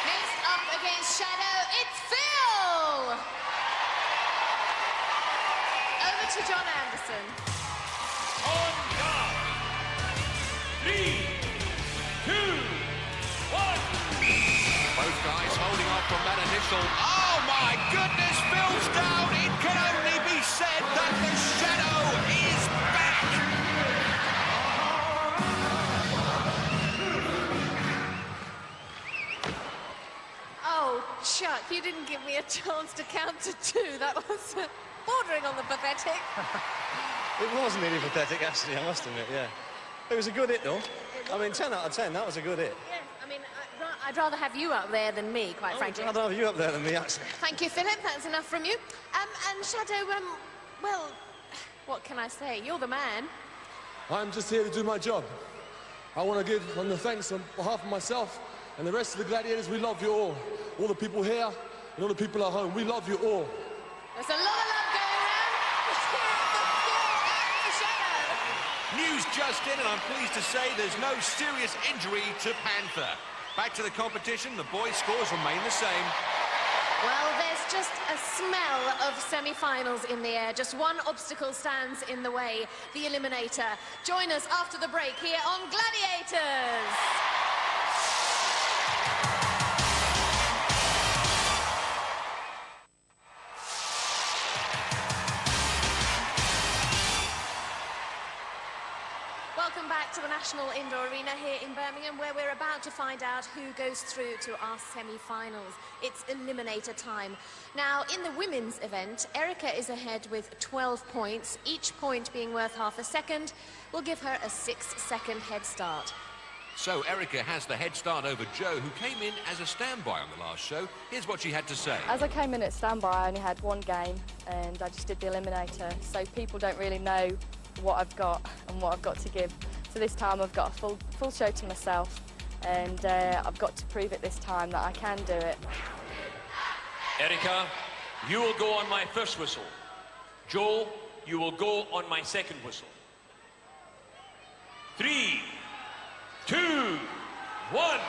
Next up against Shadow, it's Phil. Over to John Anderson. On guard. 3, 2, 1. Both guys holding off from that initial... Oh, my goodness, Phil's down. It can only be said that the Shadow is back. Oh, Chuck, you didn't give me a chance to count to 2. That was bordering on the pathetic. It wasn't really pathetic, actually, I must admit, yeah. It was a good hit, though. I mean, 10 out of 10, that was a good hit. Yes, I mean, I'd rather have you up there than me, quite frankly. I'd rather have you up there than me, actually. Thank you, Philip. That's enough from you. And Shadow, well, what can I say? You're the man. I'm just here to do my job. I want to give the thanks on behalf of myself and the rest of the Gladiators. We love you all. All the people here and all the people at home. We love you all. There's a lot of love going around. Let's hear it for Phil and for Shadow. News just in, and I'm pleased to say there's no serious injury to Panther. Back to the competition, the boys' scores remain the same. Well, there's just a smell of semi-finals in the air. Just one obstacle stands in the way, the Eliminator. Join us after the break here on Gladiators. Welcome back to the National Indoor Arena here in Birmingham, where we're about to find out who goes through to our semi-finals. It's Eliminator time. Now, in the women's event, Erika is ahead with 12 points, each point being worth half a second. Will give her a 6-second head start. So Erika has the head start over Jo, who came in as a standby on the last show. Here's what she had to say. As I came in at standby, I only had one game, and I just did the Eliminator, so people don't really know what I've got and what I've got to give. So this time I've got a full show to myself, and I've got to prove it this time that I can do it. Erika, you will go on my first whistle. Jo, you will go on my second whistle. 3, 2, 1.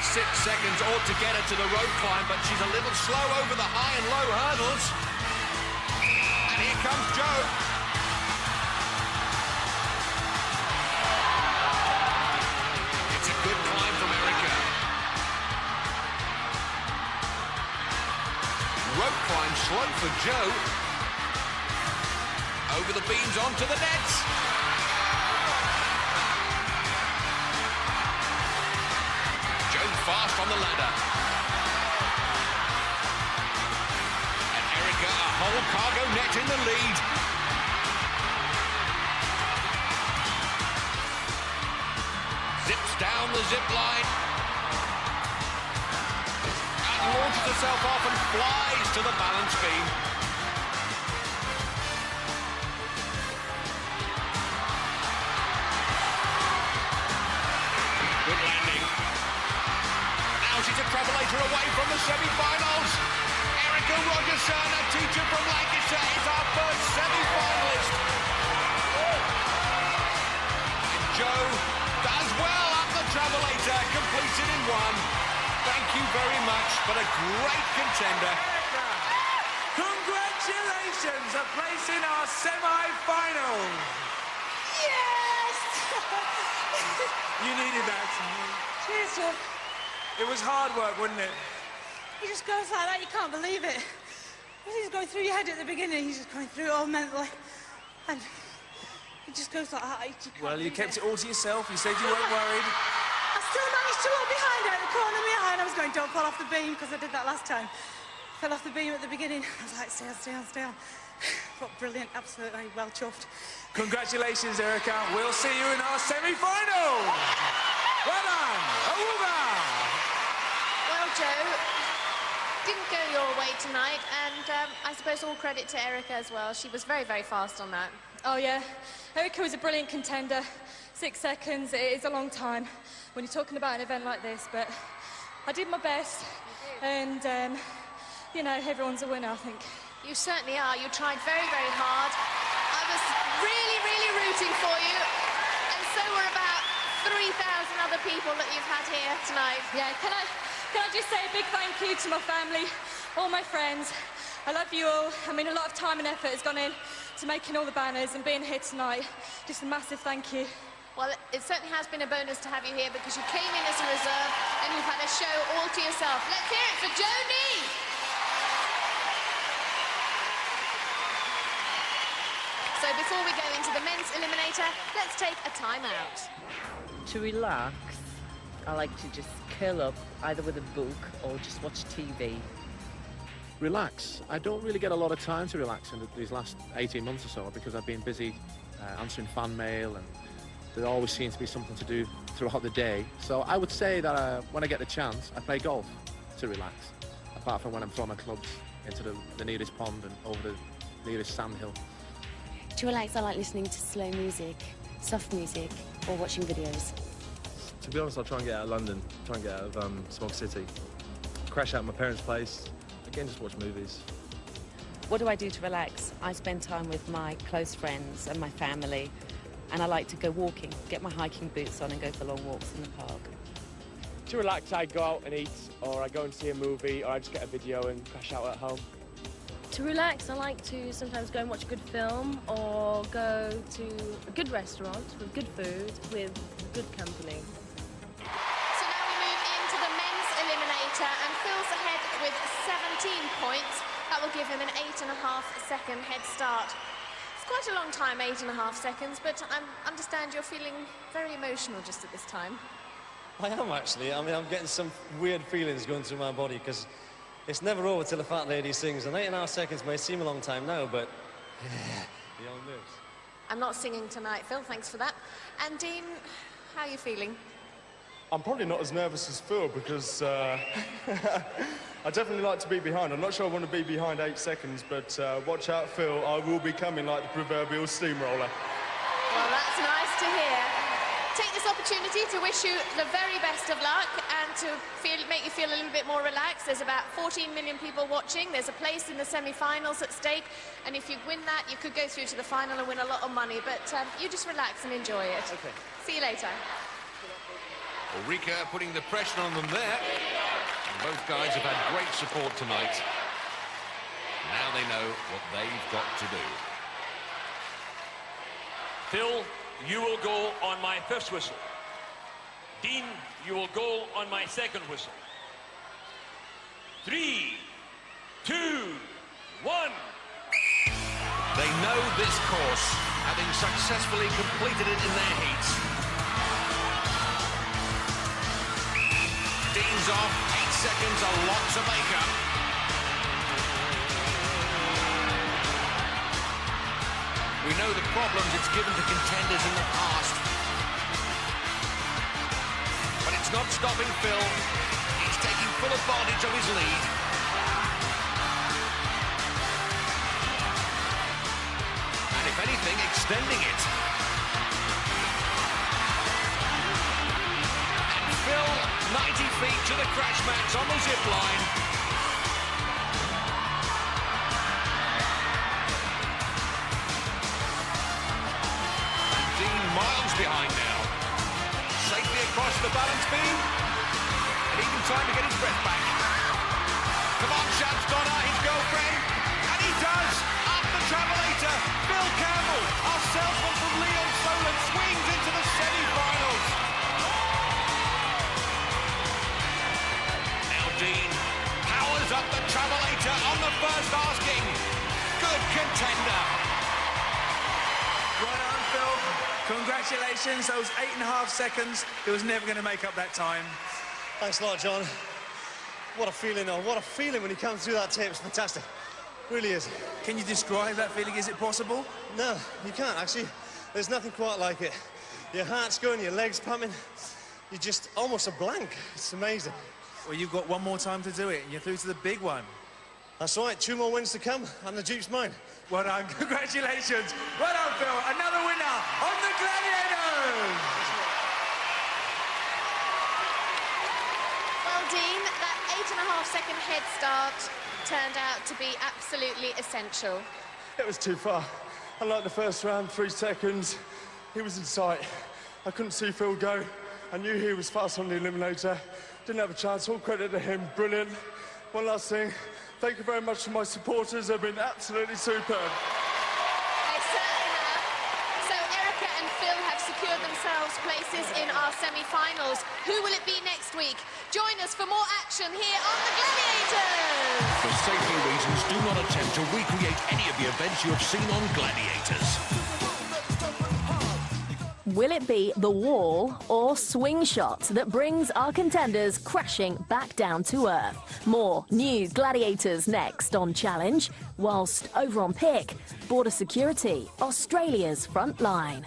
6 seconds ought to get her to the rope climb, but she's a little slow over the high and low hurdles. And here comes Jo. Good climb from Erika. slow for Joe. Over the beams onto the nets. Joe fast on the ladder. And Erika, a whole cargo net in the lead. Zips down the zip line. And launches herself off and flies to the balance beam. Good landing. Now she's a travelator away from the semi-finals. Erika Rogerson, a teacher from Lancashire, is our first semi-finalist. And Joe does well up the travelator, completes it in one. Thank you very much, but a great contender. Congratulations, a place in our semi-finals. Yes! You needed that. Cheers, Joe. It was hard work, wasn't it? He just goes like that, you can't believe it. Everything's going through your head at the beginning, he's just going through it all mentally. And it just goes like that. Well, you kept it all to yourself. You said you weren't worried. I still managed to look behind her at the corner behind. I was going, don't fall off the beam, because I did that last time. Fell off the beam at the beginning. I was like, stay on, stay on, stay on. But brilliant, absolutely well chuffed. Congratulations, Erika. We'll see you in our semi-final. Well done. Awooga. Well, Joe, didn't go your way tonight, and I suppose all credit to Erika as well. She was very, very fast on that. Oh, yeah. Erika was a brilliant contender. 6 seconds, it is a long time when you're talking about an event like this, but I did my best, and, you know, everyone's a winner, I think. You certainly are. You tried very, very hard. I was really, really rooting for you, and so were about 3,000 other people that you've had here tonight. Yeah, can I just say a big thank you to my family, all my friends. I love you all. I mean, a lot of time and effort has gone in to making all the banners and being here tonight. Just a massive thank you. Well, it certainly has been a bonus to have you here because you came in as a reserve and you've had a show all to yourself. Let's hear it for Joe Neath. So before we go into the men's eliminator, let's take a time out. To relax, I like to just curl up either with a book or just watch TV. Relax. I don't really get a lot of time to relax in these last 18 months or so because I've been busy answering fan mail, and there always seems to be something to do throughout the day. So I would say that when I get the chance, I play golf to relax, apart from when I'm throwing my clubs into the nearest pond and over the nearest sandhill. To relax, I like listening to slow music, soft music, or watching videos. To be honest, I'll try and get out of London, try and get out of Smog City. Crash out at my parents' place, again, just watch movies. What do I do to relax? I spend time with my close friends and my family, and I like to go walking, get my hiking boots on and go for long walks in the park. To relax, I go out and eat, or I go and see a movie, or I just get a video and crash out at home. To relax, I like to sometimes go and watch a good film or go to a good restaurant with good food, with good company. So now we move into the men's eliminator, and Phil's ahead with 17 points. That will give him an 8.5-second head start. It's quite a long time, 8.5 seconds, but I understand you're feeling very emotional just at this time. I am actually. I mean, I'm getting some weird feelings going through my body because it's never over till the fat lady sings, and 8.5 seconds may seem a long time now, but beyond this. I'm not singing tonight, Phil, thanks for that. And Dean, how are you feeling? I'm probably not as nervous as Phil because I definitely like to be behind. I'm not sure I want to be behind 8 seconds, but watch out, Phil. I will be coming like the proverbial steamroller. Well, that's nice to hear. Take this opportunity to wish you the very best of luck and to make you feel a little bit more relaxed. There's about 14 million people watching. There's a place in the semi-finals at stake, and if you win that, you could go through to the final and win a lot of money. But you just relax and enjoy it. Okay. See you later. Erika putting the pressure on them there. And both guys have had great support tonight. Now they know what they've got to do. Phil, you will go on my first whistle. Dean, you will go on my second whistle. 3, 2, 1. They know this course, having successfully completed it in their heats. Dean's off, 8 seconds, a lot to make up. We know the problems it's given to contenders in the past. But it's not stopping Phil. He's taking full advantage of his lead. And if anything, extending it. And Phil, 90 feet to the crash mats on the zip line. Miles behind now. Safely across the balance beam. And even time to get his breath back. Come on, Shams Donna, his girlfriend. And he does. Up the travelator. Phil Campbell, our salesman from Lee-on-Solent, swings into the semi-finals. Now Dean powers up the travelator on the first asking. Good contender. Well done, Phil. Congratulations, those 8.5 seconds. He was never going to make up that time. Thanks a lot, John. What a feeling, though. What a feeling when he comes through that tape. It's fantastic. Really is. Can you describe that feeling? Is it possible? No, you can't, actually. There's nothing quite like it. Your heart's going, your legs pumping. You're just almost a blank. It's amazing. Well, you've got one more time to do it, and you're through to the big one. That's right. 2 more wins to come, and the Duke's mine. Well done. Congratulations. Well done, Phil. Another winner on the Gladiators. Well, Dean, that 8.5-second head start turned out to be absolutely essential. It was too far. Unlike the first round, 3 seconds, he was in sight. I couldn't see Phil go. I knew he was fast on the eliminator. Didn't have a chance. All credit to him. Brilliant. One last thing. Thank you very much to my supporters. They've been absolutely superb. They certainly have. So Erika and Phil have secured themselves places in our semi-finals. Who will it be next week? Join us for more action here on the Gladiators. For safety reasons, do not attempt to recreate any of the events you have seen on Gladiators. Will it be the wall or swing shot that brings our contenders crashing back down to earth? More new Gladiators next on Challenge, whilst over on Pick, border security, Australia's front line.